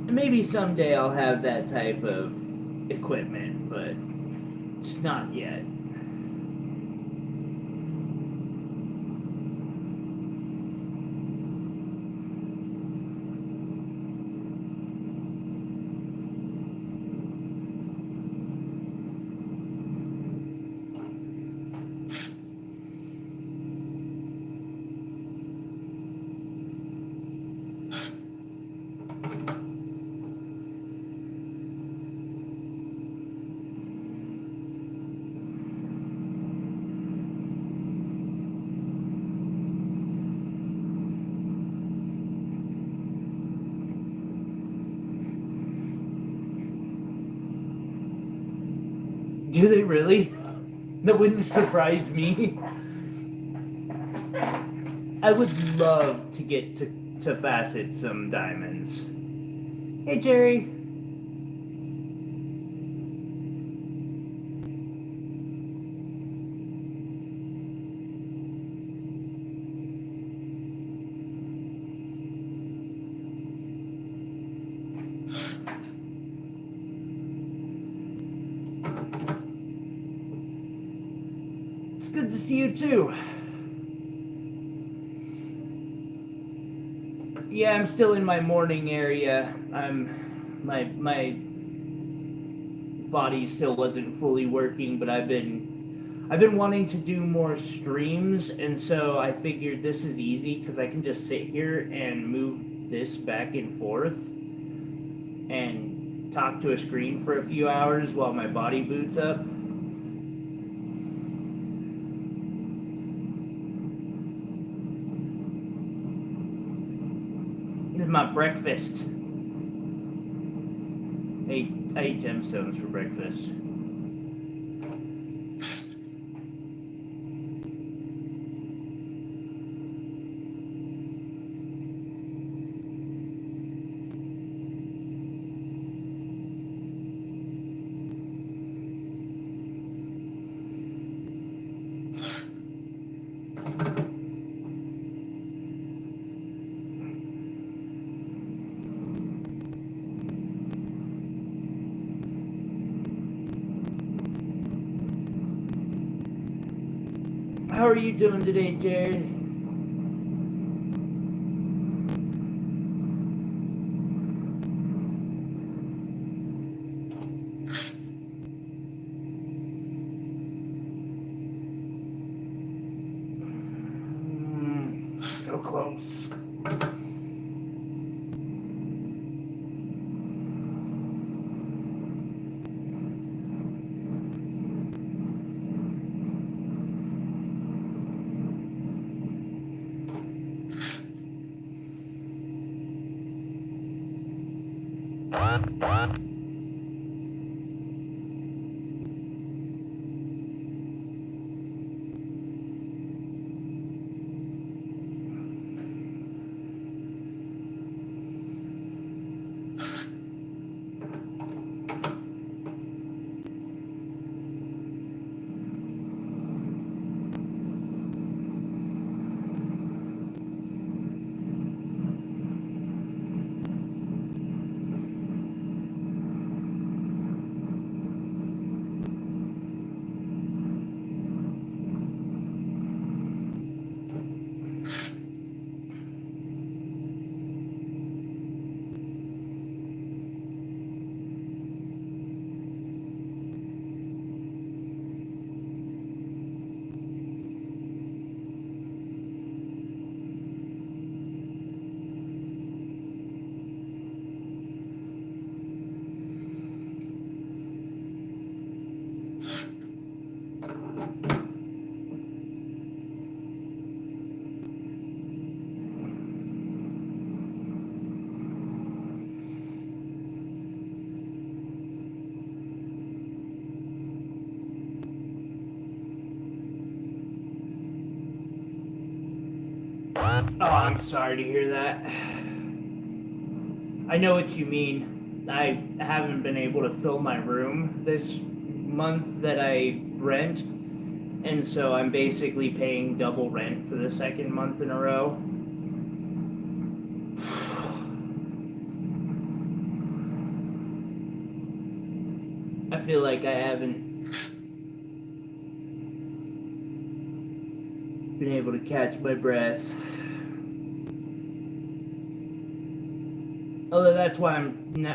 Maybe someday I'll have that type of equipment, but just not yet. Do they really? That wouldn't surprise me. I would love to get to facet some diamonds. Hey, Jerry. Good to see you too. Yeah, I'm still in my morning area. My body still wasn't fully working, but I've been wanting to do more streams, and so I figured this is easy because I can just sit here and move this back and forth and talk to a screen for a few hours while my body boots up. My breakfast. I ate gemstones for breakfast. How are you doing today, Jared? So close. Oh, I'm sorry to hear that. I know what you mean. I haven't been able to fill my room this month that I rent, and so I'm basically paying double rent for the second month in a row. I feel like I haven't been able to catch my breath. Although that's why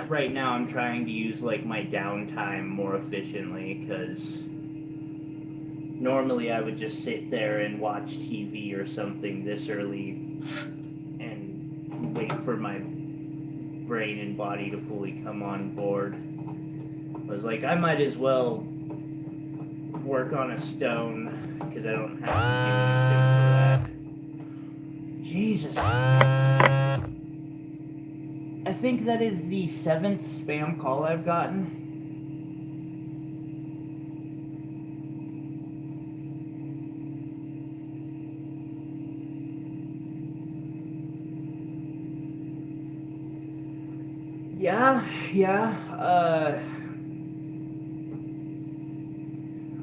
right now I'm trying to use like my downtime more efficiently, because normally I would just sit there and watch TV or something this early and wait for my brain and body to fully come on board. I was like, I might as well work on a stone, because I don't have to do anything for that. Jesus. I think that is the 7th spam call I've gotten. Yeah.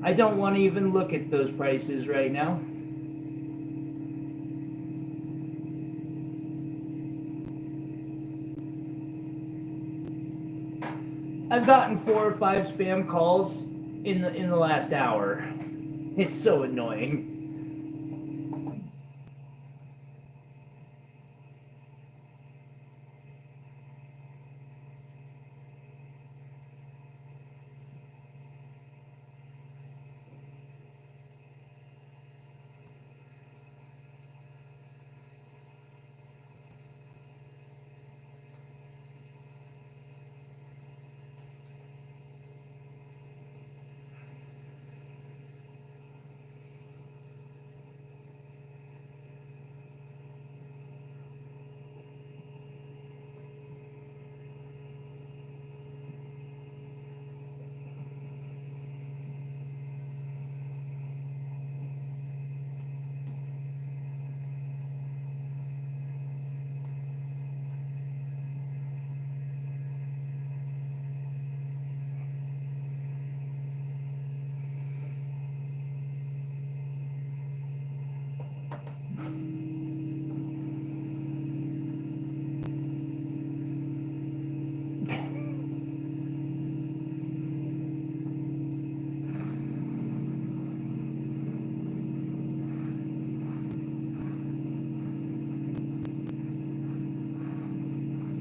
I don't want to even look at those prices right now. I've gotten 4 or 5 spam calls in the last hour. It's so annoying.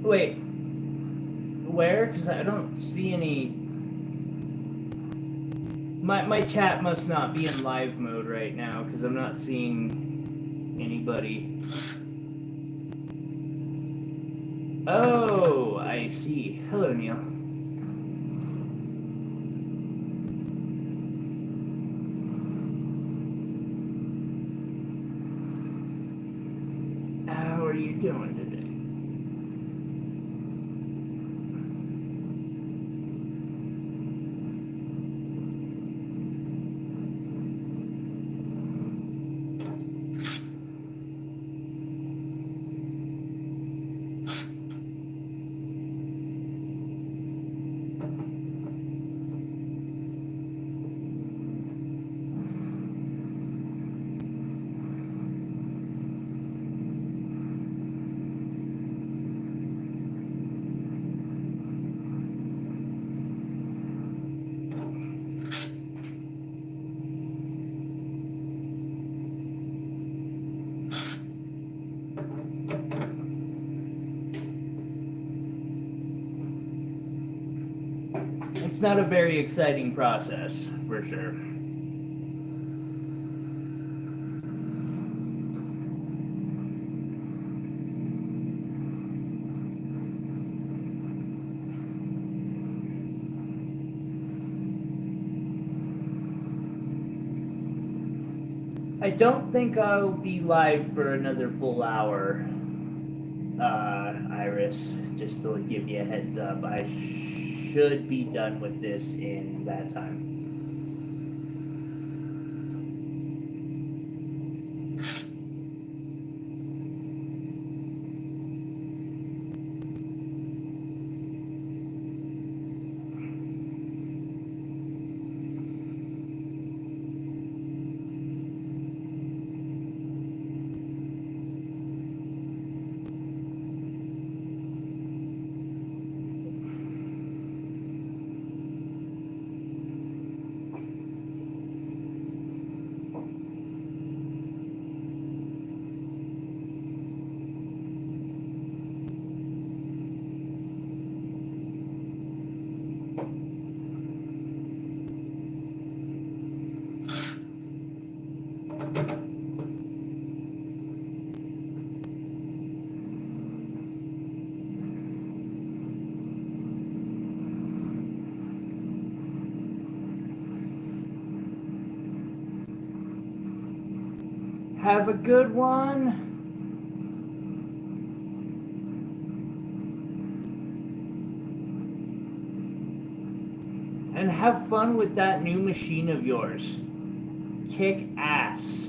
Wait, where? Because I don't see any. My chat must not be in live mode right now, because I'm not seeing anybody. Oh, I see. Hello, Neil. How are you doing today? It's not a very exciting process, for sure. I don't think I'll be live for another full hour, Iris, just to give you a heads up. I should be done with this in that time. Have a good one. And have fun with that new machine of yours. Kick ass.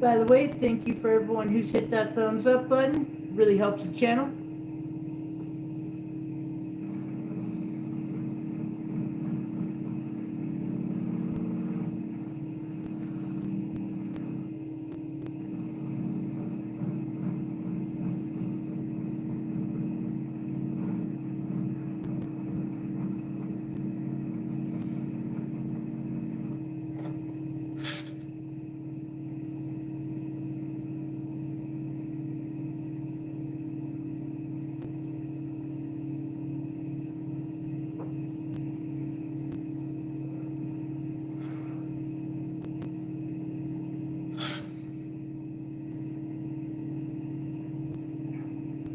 By the way, thank you for everyone who's hit that thumbs up button. Really helps the channel.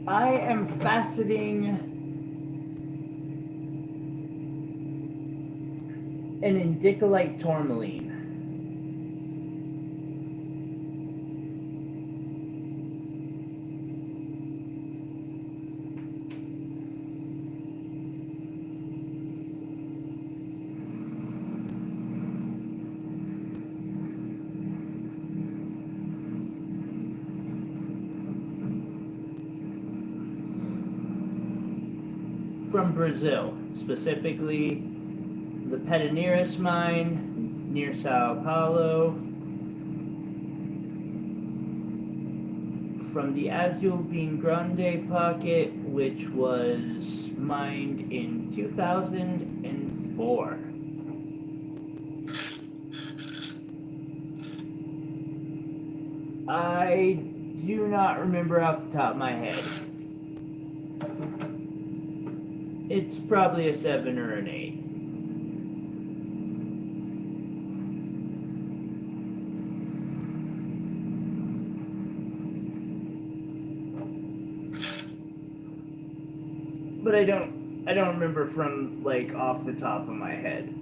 I am faceting an indicolite tourmaline. From Brazil, specifically the Pederneiras mine near Sao Paulo, from the Azul Bean Grande pocket, which was mined in 2004. I do not remember off the top of my head. It's probably a 7 or an 8. But I don't remember from like off the top of my head.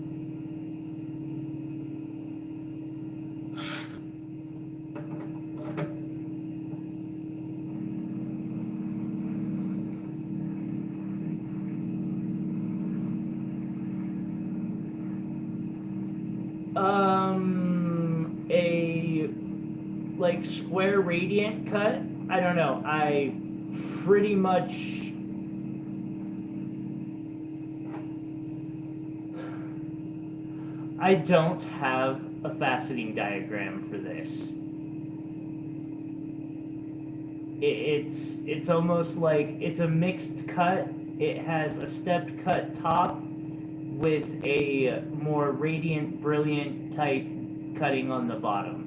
A like square radiant cut. I don't know. I pretty much I don't have a faceting diagram for this. It's almost like it's a mixed cut. It has a stepped cut top with a more radiant, brilliant type cutting on the bottom.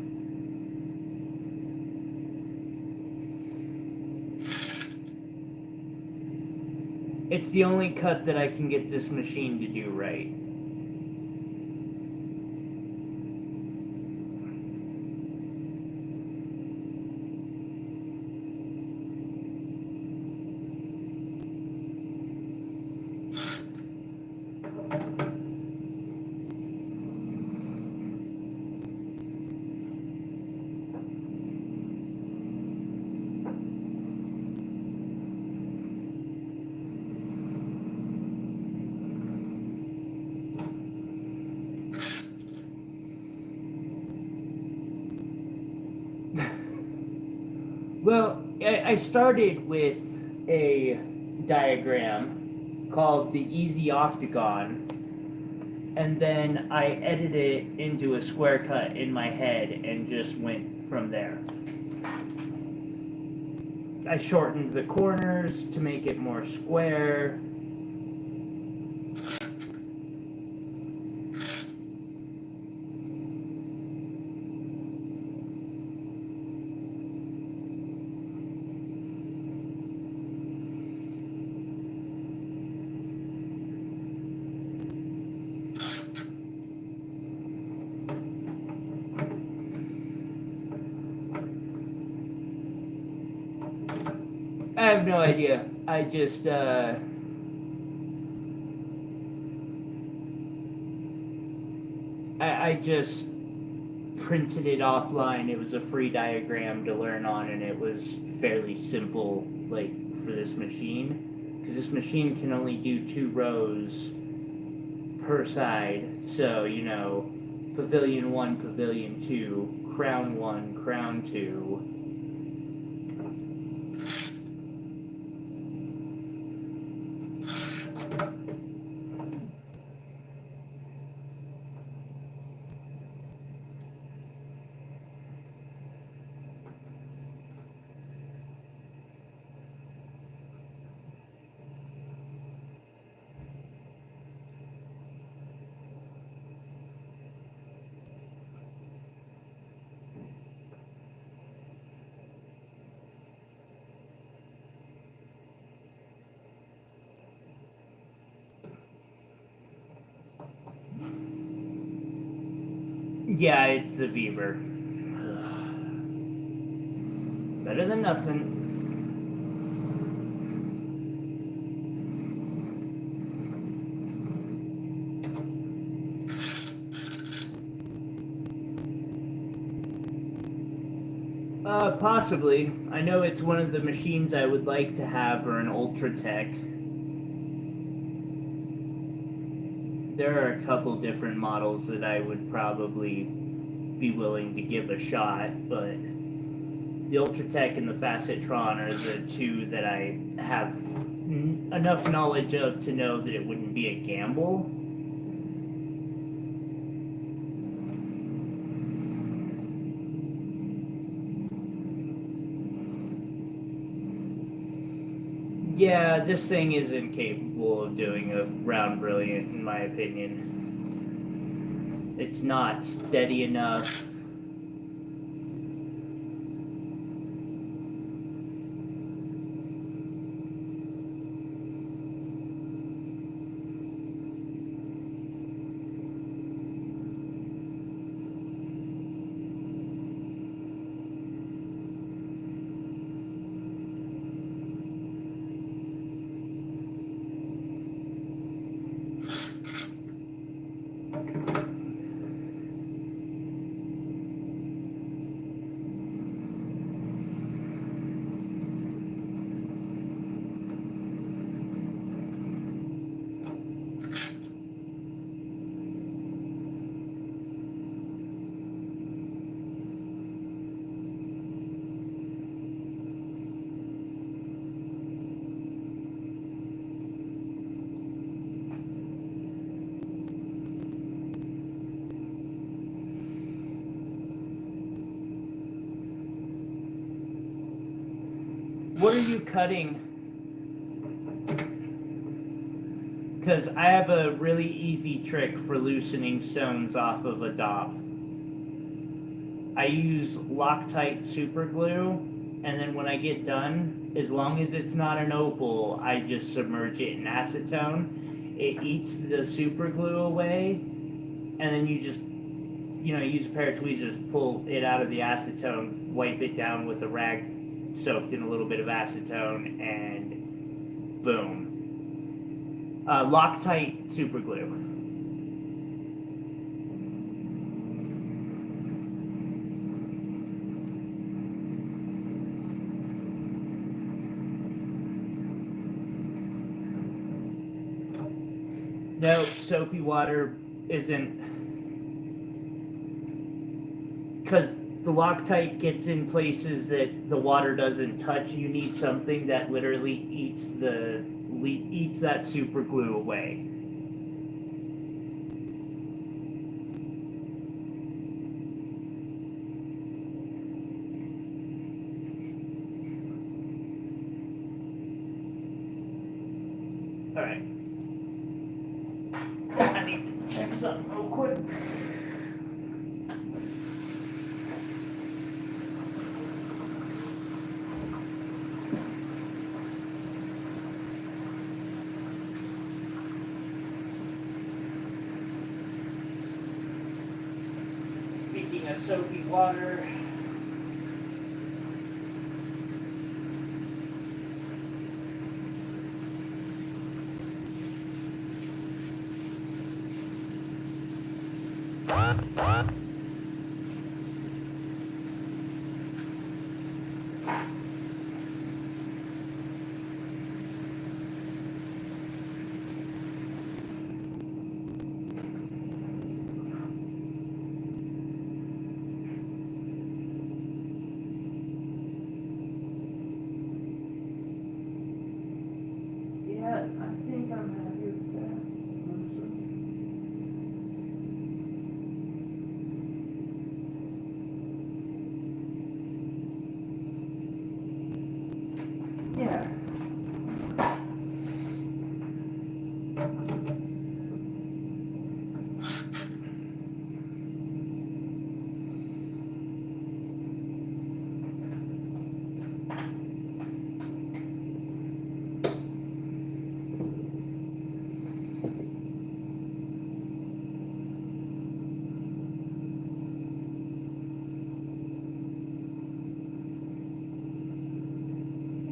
It's the only cut that I can get this machine to do right. Well, I started with a diagram called the Easy Octagon, and then I edited it into a square cut in my head and just went from there. I shortened the corners to make it more square. have no idea. I just, I just printed it offline. It was a free diagram to learn on, and it was fairly simple, like, for this machine. Because this machine can only do 2 rows per side. So, you know, Pavilion 1, Pavilion 2, Crown 1, Crown 2. Yeah, it's the Beaver. Better than nothing. Possibly. I know it's one of the machines I would like to have, or an Ultratech. There are a couple different models that I would probably be willing to give a shot, but the Ultratech and the Facetron are the 2 that I have enough knowledge of to know that it wouldn't be a gamble. Yeah, this thing isn't capable of doing a round brilliant, in my opinion. It's not steady enough. What are you cutting? Because I have a really easy trick for loosening stones off of a dop. I use Loctite super glue, and then when I get done, as long as it's not an opal, I just submerge it in acetone. It eats the super glue away, and then you just, you know, use a pair of tweezers, pull it out of the acetone, wipe it down with a rag soaked in a little bit of acetone, and boom. Loctite super glue. No, soapy water isn't, because the Loctite gets in places that the water doesn't touch. You need something that literally eats that super glue away. All right. I need to check something real quick. Speaking of soapy water, Yeah, I think I'm happy with that. Yeah.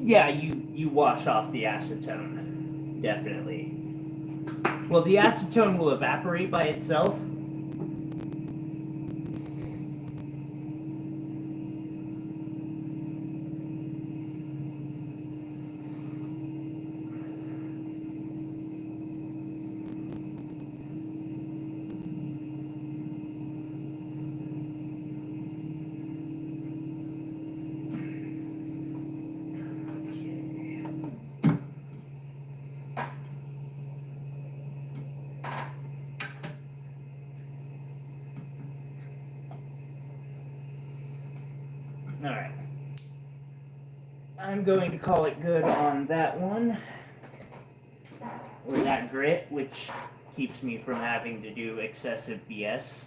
Yeah, you wash off the acetone. Definitely. Well, the acetone will evaporate by itself. Alright. I'm going to call it good on that one. Or that grit, which keeps me from having to do excessive BS.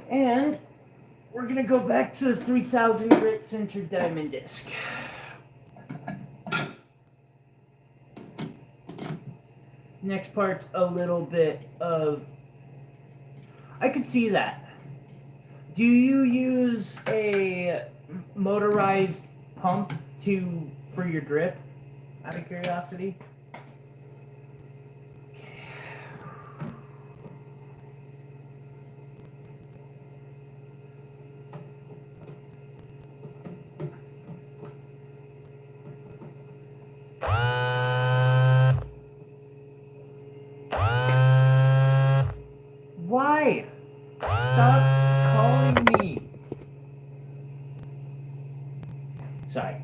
And we're going to go back to the 3000 grit centered diamond disc. Next part's a little bit of... I could see that. Do you use a motorized pump for your drip? Out of curiosity? Why? Stop calling me. Sorry.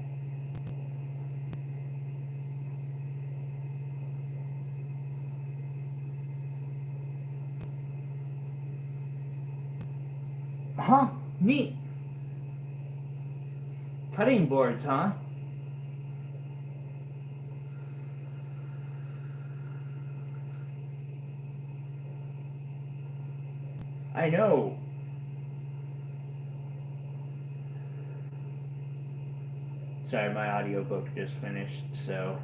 Huh? Neat. Cutting boards, huh? I know. Sorry, my audiobook just finished, so...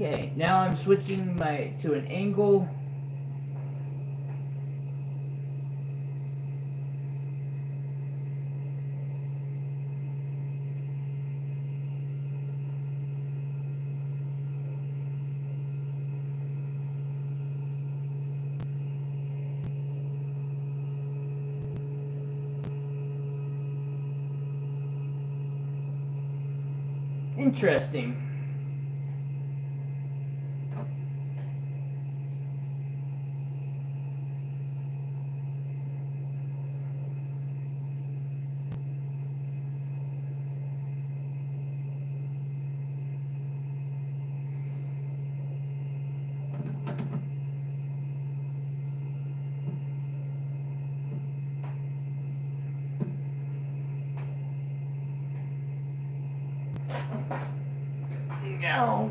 Okay, now I'm switching to an angle. Interesting. No.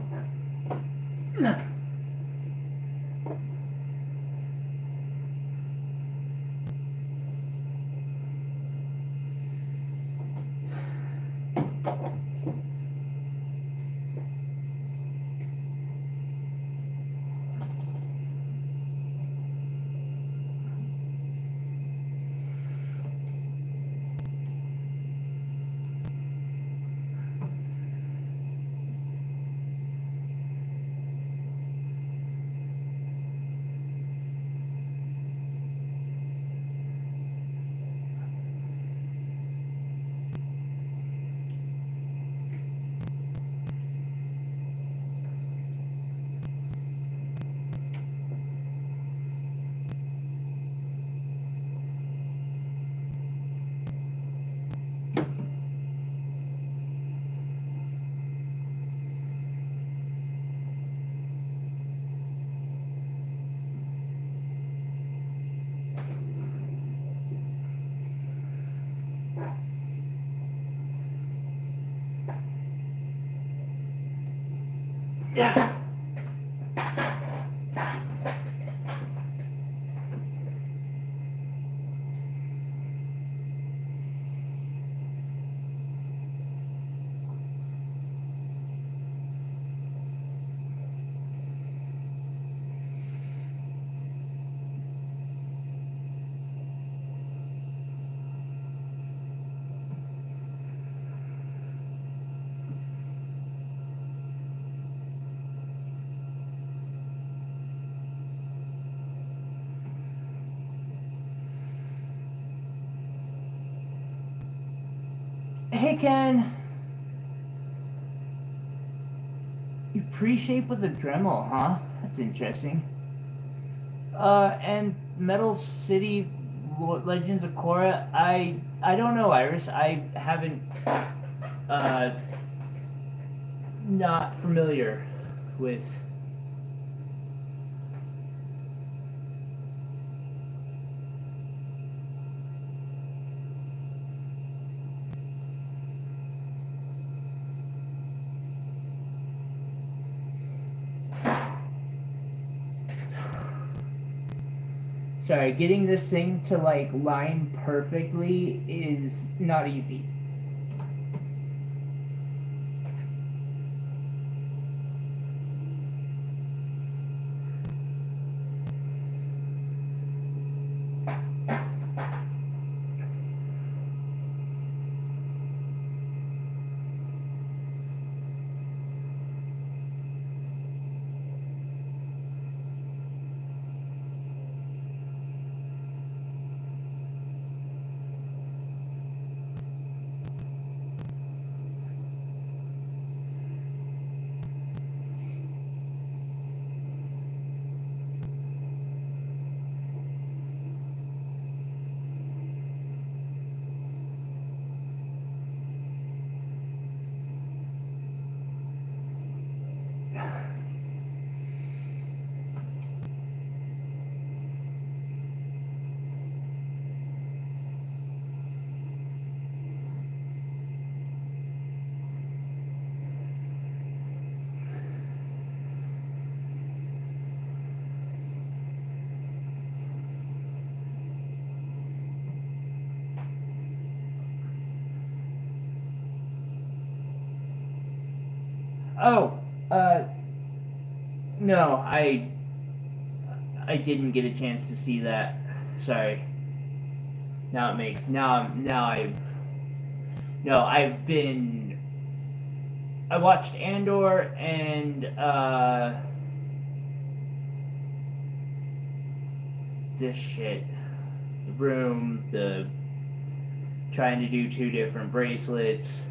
Yeah. Hey Ken, you pre-shape with a Dremel, huh? That's interesting. And Metal City Legends of Korra, I don't know, Iris. I haven't not familiar with. Sorry, getting this thing to like line perfectly is not easy. Oh, no, I didn't get a chance to see that. Sorry. Now it makes now I no I've been I watched Andor and this shit, the room, the trying to do two different bracelets.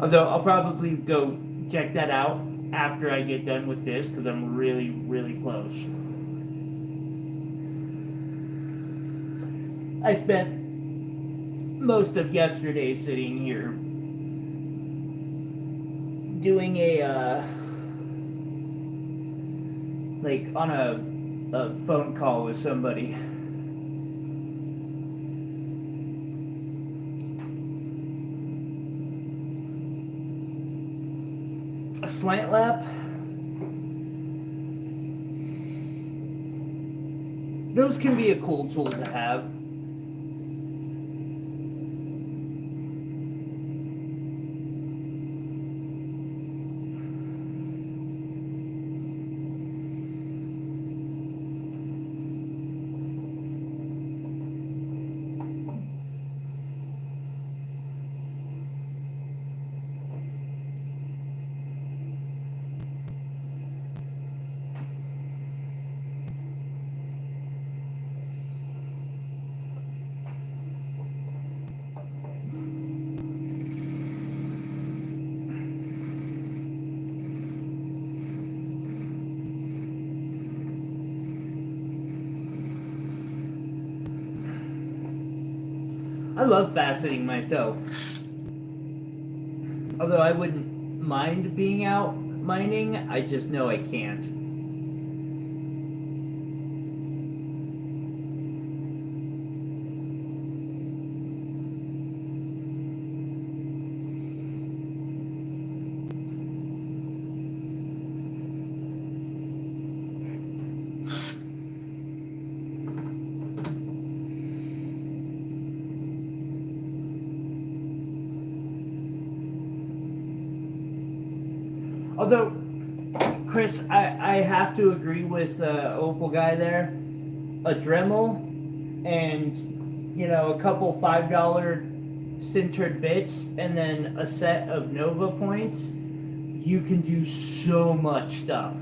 Although I'll probably go check that out after I get done with this because I'm really, really close. I spent most of yesterday sitting here doing a like on a phone call with somebody. A slant lap. Those can be a cool tool to have. I love faceting myself. Although I wouldn't mind being out mining, I just know I can't. Although, Chris, I have to agree with Opal guy there. A Dremel and, a couple $5 sintered bits and then a set of Nova points, you can do so much stuff.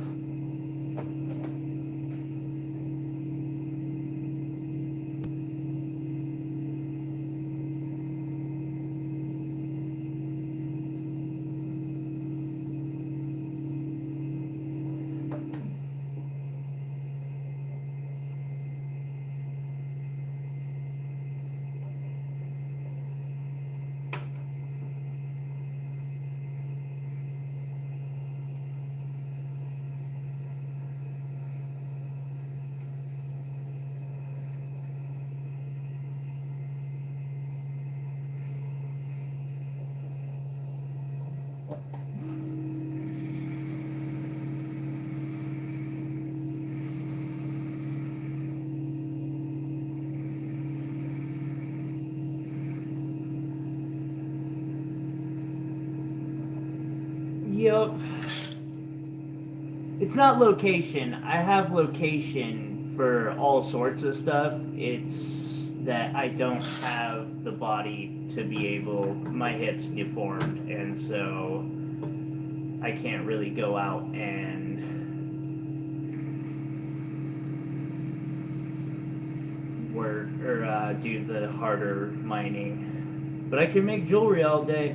Yep. It's not location. I have location for all sorts of stuff. It's that I don't have the body to be able, my hips deformed, and so I can't really go out and work or do the harder mining. But I can make jewelry all day.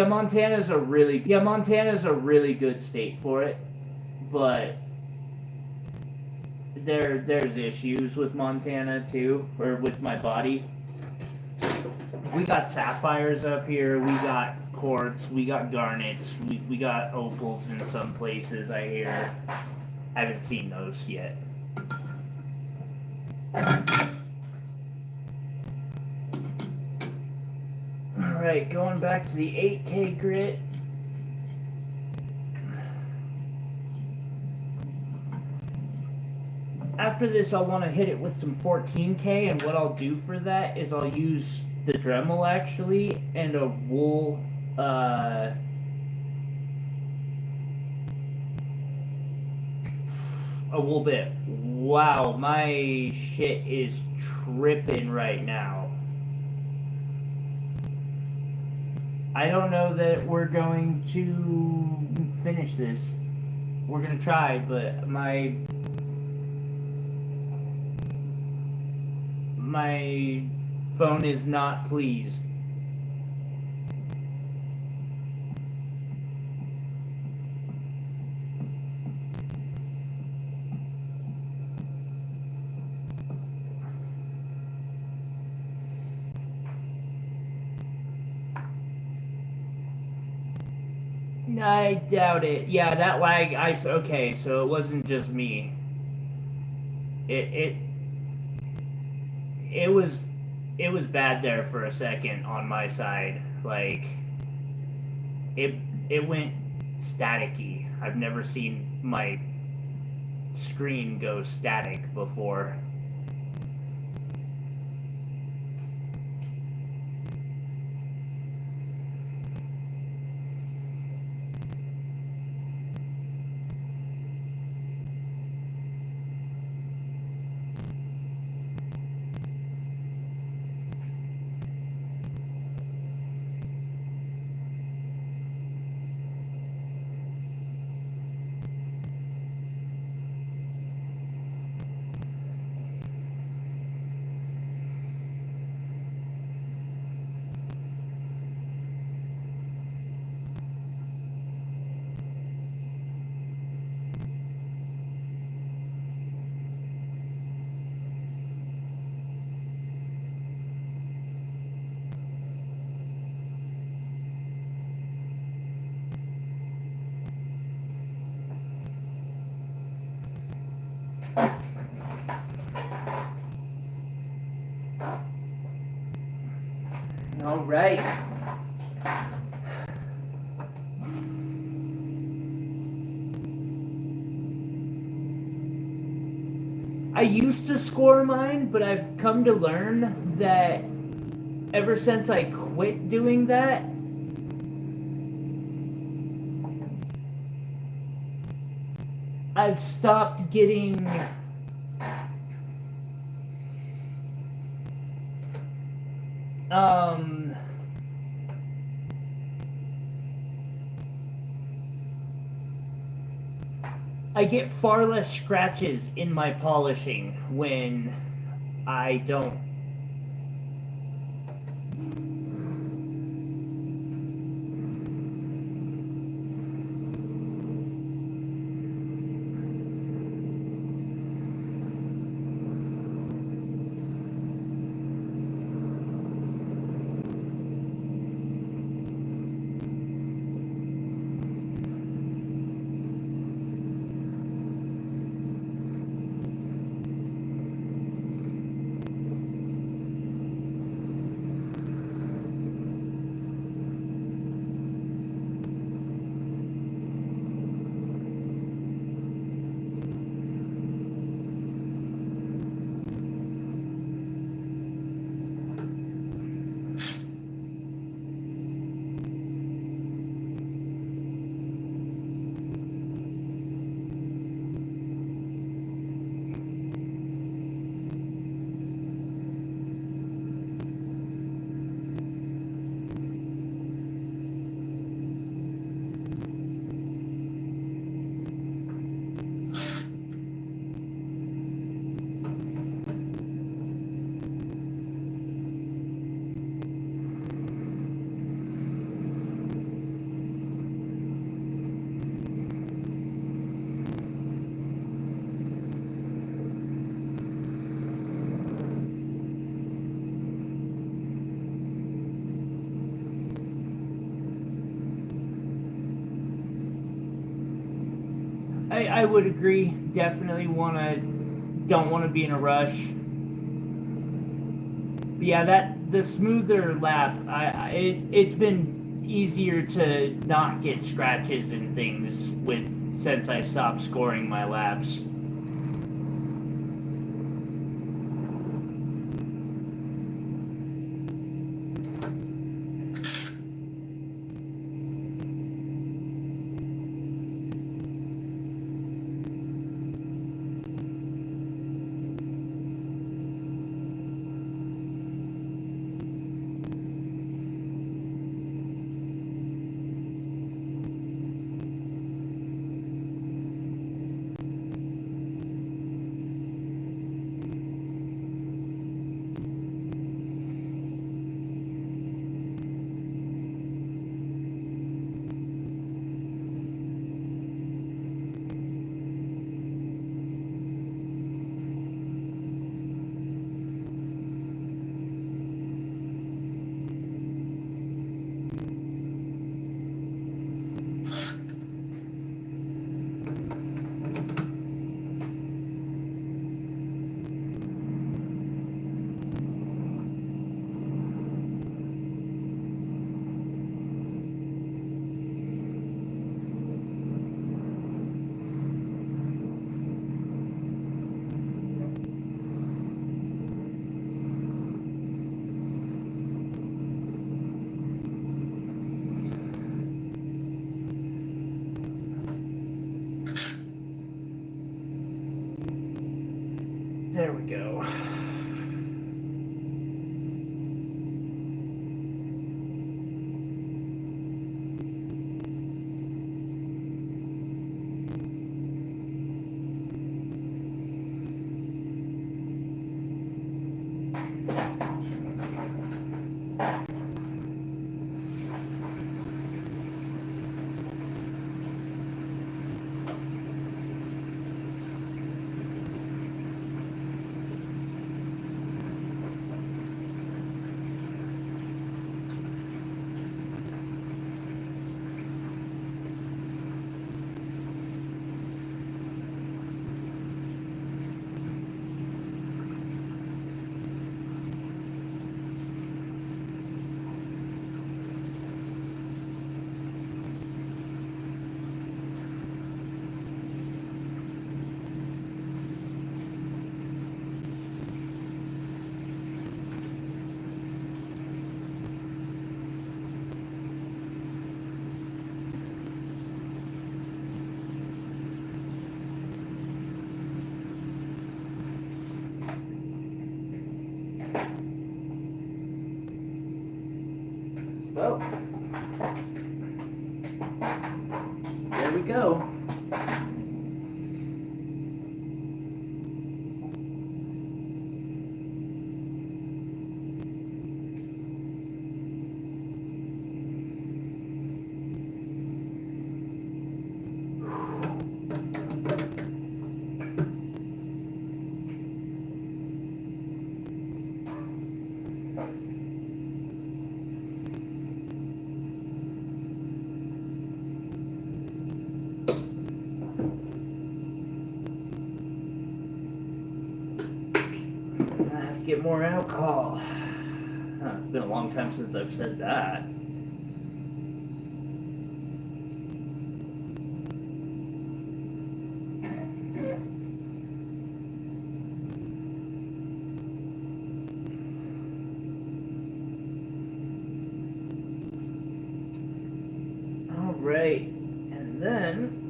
Montana's a really good state for it, but there's issues with Montana too, or with my body. We got sapphires up here, we got quartz, we got garnets, we got opals in some places, I hear. I haven't seen those yet. Alright, going back to the 8K grit. After this, I'll want to hit it with some 14K, and what I'll do for that is I'll use the Dremel, actually, and a wool, a wool bit. Wow, my shit is tripping right now. I don't know that we're going to finish this. We're gonna try, but my phone is not pleased. I doubt it. Yeah, that lag. Okay, so it wasn't just me. It was bad there for a second on my side. Like it went staticky. I've never seen my screen go static before. All right. I used to score mine, but I've come to learn that ever since I quit doing that, I've stopped getting I get far less scratches in my polishing when I don't. I would agree. Definitely don't want to be in a rush. But yeah, the smoother lap, it's been easier to not get scratches and things since I stopped scoring my laps. There we go. Well, there we go. Get more alcohol. It's been a long time since I've said that. All right, and then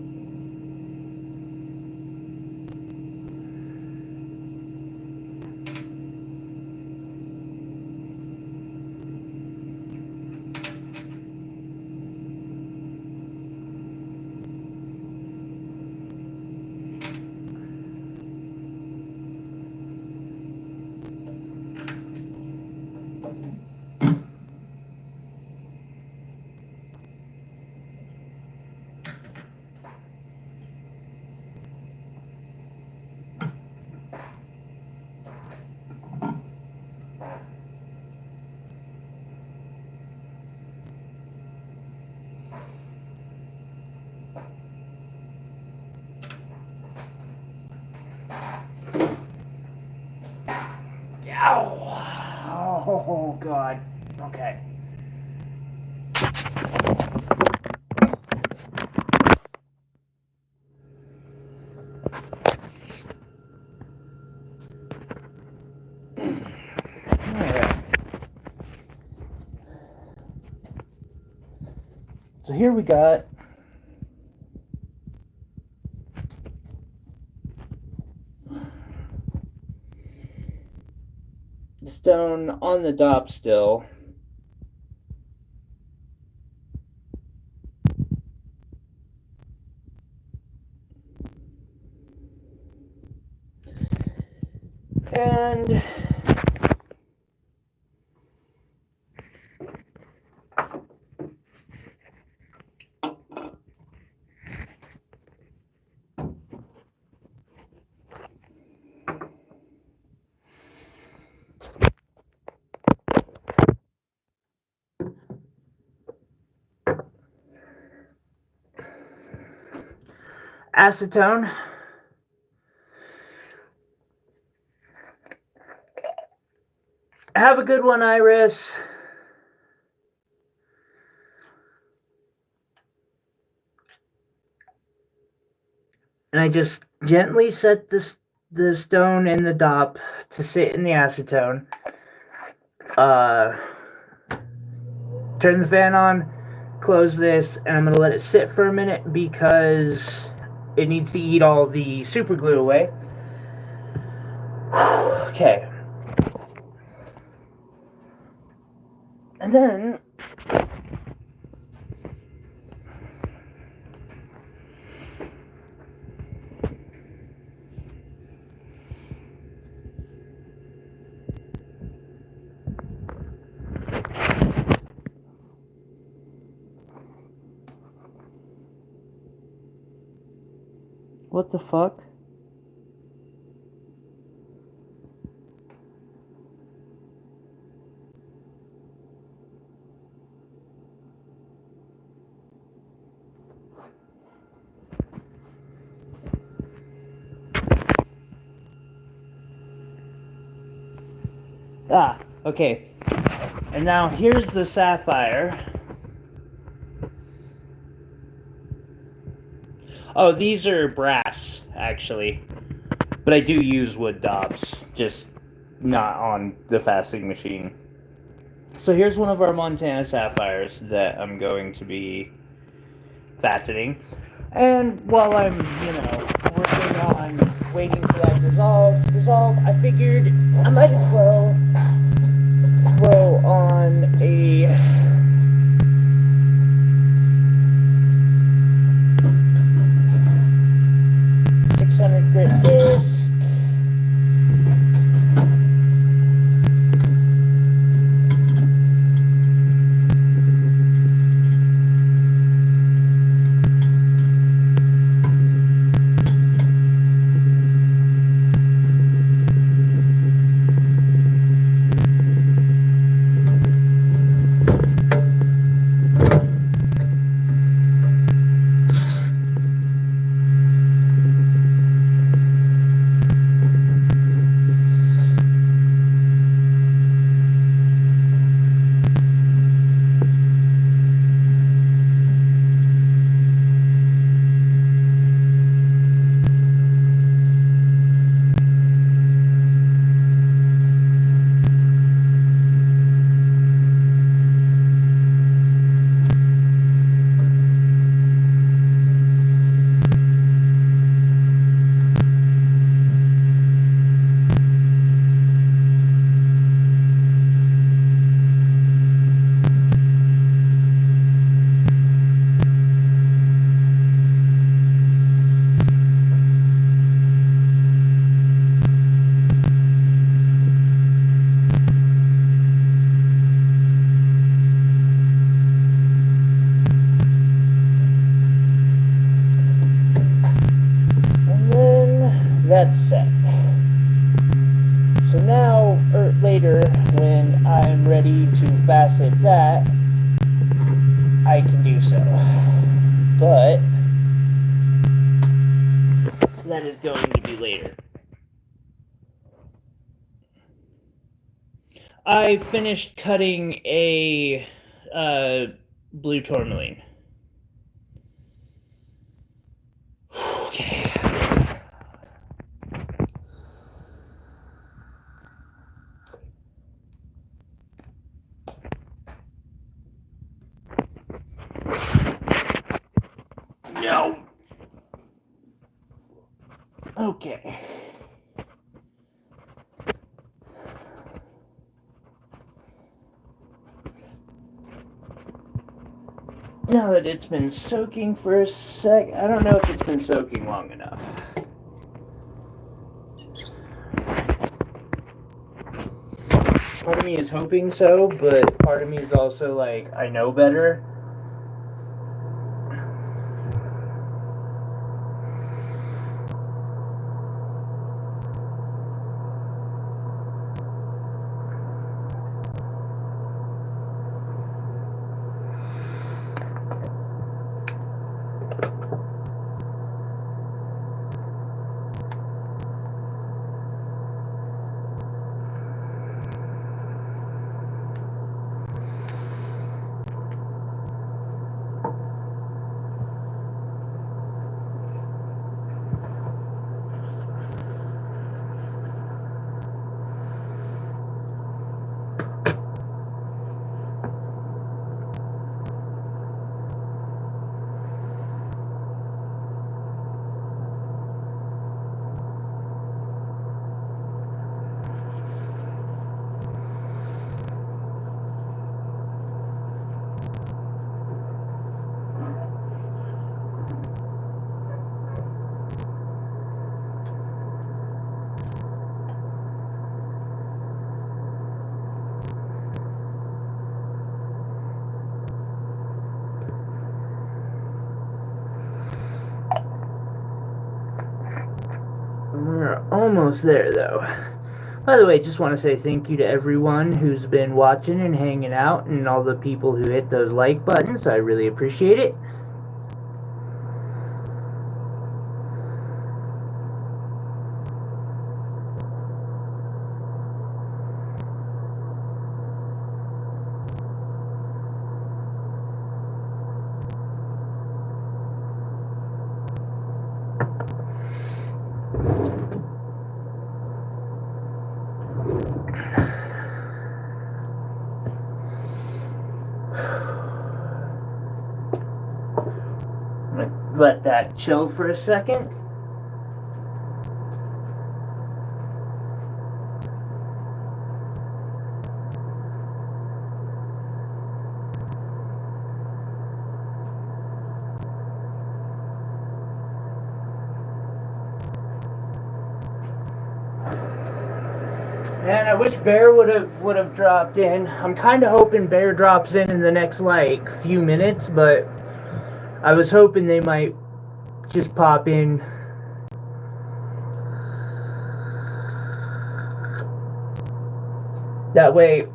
Oh, God. Okay. Alright. So here we got the stone on the top still. And acetone. Have a good one, Iris. And I just gently set the stone in the dop to sit in the acetone. Turn the fan on, close this, and I'm going to let it sit for a minute because it needs to eat all the super glue away. Okay. And then what the fuck? Ah, okay. And now here's the sapphire. Oh, these are brass, actually. But I do use wood dobs, just not on the faceting machine. So here's one of our Montana sapphires that I'm going to be faceting. And while I'm, working on waiting for that to dissolve, I figured I might as well throw on a grit disc. That's set. So now, or later, when I'm ready to facet that, I can do so. But that is going to be later. I finished cutting a blue tourmaline. Okay. No. Okay. Now that it's been soaking for a sec, I don't know if it's been soaking long enough. Part of me is hoping so, but part of me is also like, I know better. We're almost there, though. By the way, just want to say thank you to everyone who's been watching and hanging out, and all the people who hit those like buttons. I really appreciate it. Let that chill for a second. Man, I wish Bear would have dropped in. I'm kind of hoping Bear drops in the next like few minutes, but I was hoping they might just pop in. That way.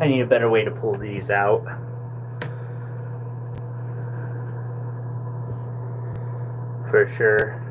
I need a better way to pull these out. For sure.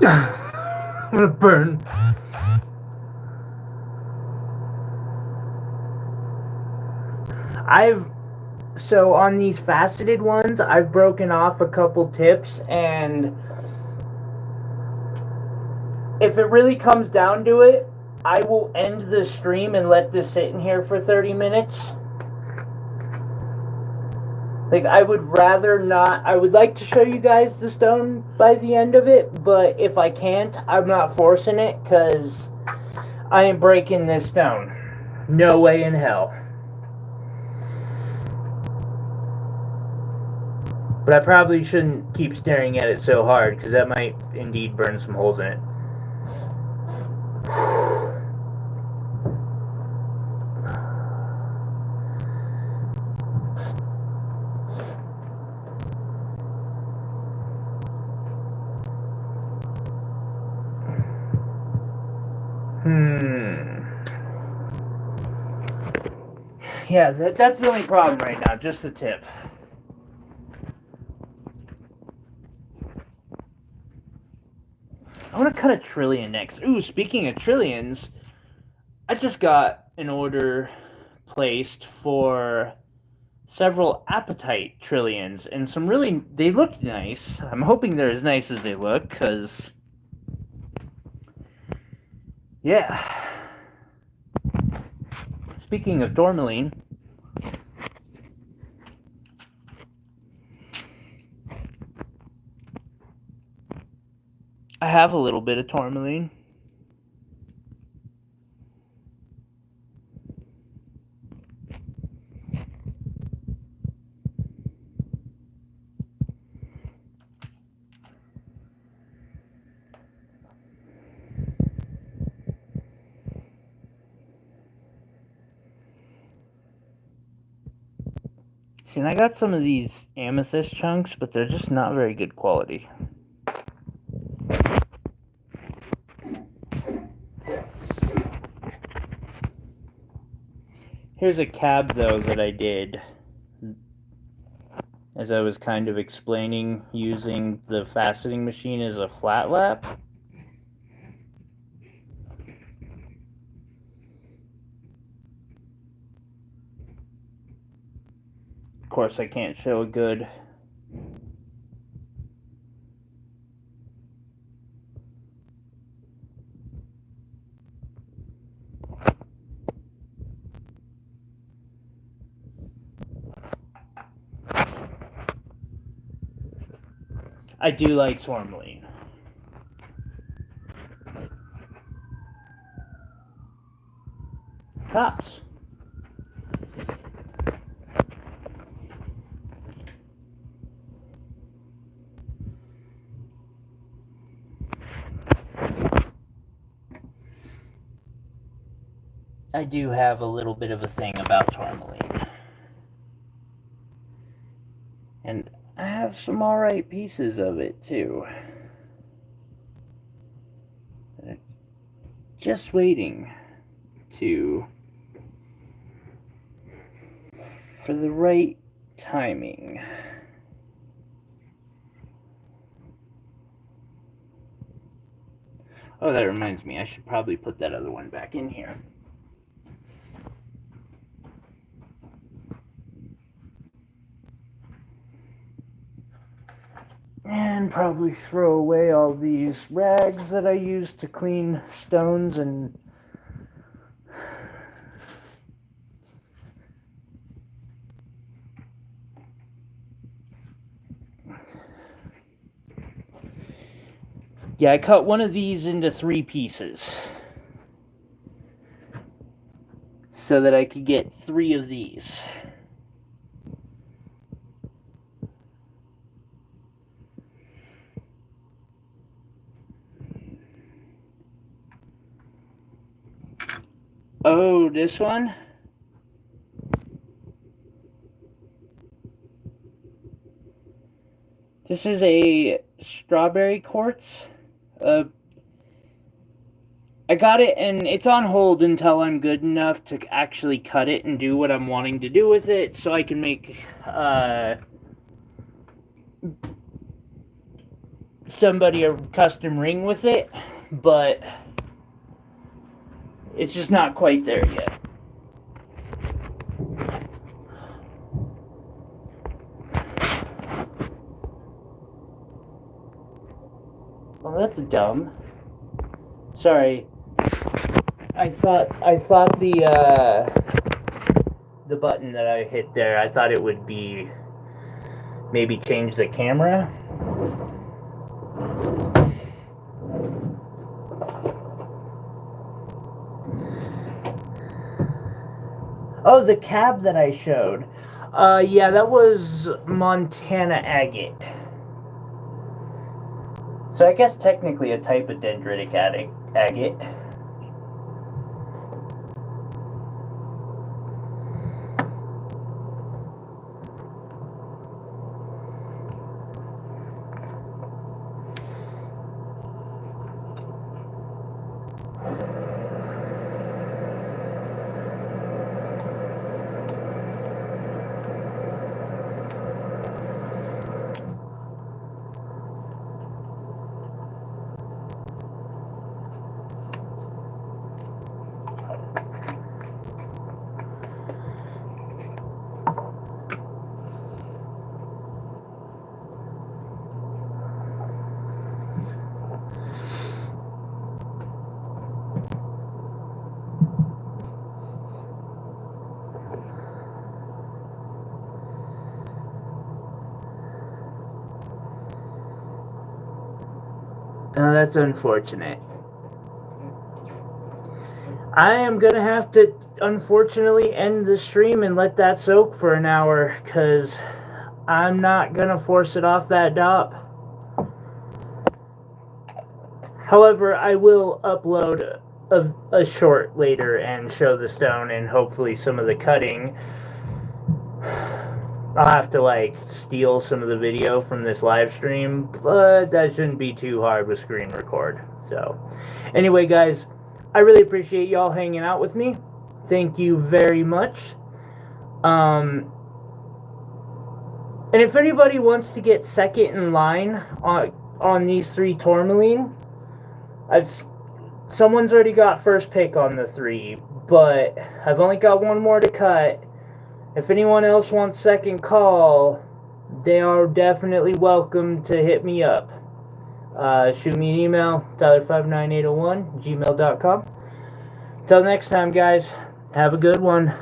I'm gonna burn. So on these faceted ones, I've broken off a couple tips, and if it really comes down to it, I will end the stream and let this sit in here for 30 minutes. Like, I would rather not. I would like to show you guys the stone by the end of it, but if I can't, I'm not forcing it, because I ain't breaking this stone. No way in hell. But I probably shouldn't keep staring at it so hard, because that might indeed burn some holes in it. Yeah, that's the only problem right now, just the tip. I want to cut a trillion next. Ooh, speaking of trillions, I just got an order placed for several apatite trillions, and some really, they look nice. I'm hoping they're as nice as they look, because, yeah. Speaking of tourmaline, I have a little bit of tourmaline. See, and I got some of these amethyst chunks, but they're just not very good quality. Here's a cab, though, that I did, as I was kind of explaining, using the faceting machine as a flat lap. Of course, I can't show a good I do like tourmaline. Cops. I do have a little bit of a thing about tourmaline. And I have some alright pieces of it, too. Just waiting for the right timing. Oh, that reminds me, I should probably put that other one back in here. And probably throw away all these rags that I use to clean stones and yeah, I cut one of these into 3 pieces so that I could get 3 of these. Oh, this one? This is a strawberry quartz. I got it, and it's on hold until I'm good enough to actually cut it and do what I'm wanting to do with it, so I can make somebody a custom ring with it, but it's just not quite there yet. Well, that's dumb. Sorry. I thought the button that I hit there, I thought it would be maybe change the camera. Oh, the cab that I showed. Yeah, that was Montana agate. So I guess technically a type of dendritic agate. That's unfortunate. I am gonna have to, unfortunately, end the stream and let that soak for an hour, because I'm not gonna force it off that dop. However, I will upload a short later and show the stone and hopefully some of the cutting. I'll have to like steal some of the video from this live stream, but that shouldn't be too hard with screen record. So anyway, guys, I really appreciate y'all hanging out with me. Thank you very much. And if anybody wants to get second in line on these 3 tourmaline, someone's already got first pick on the 3, but I've only got 1 more to cut. If anyone else wants second call, they are definitely welcome to hit me up. Shoot me an email, tyler59801@gmail.com. Until next time, guys, have a good one.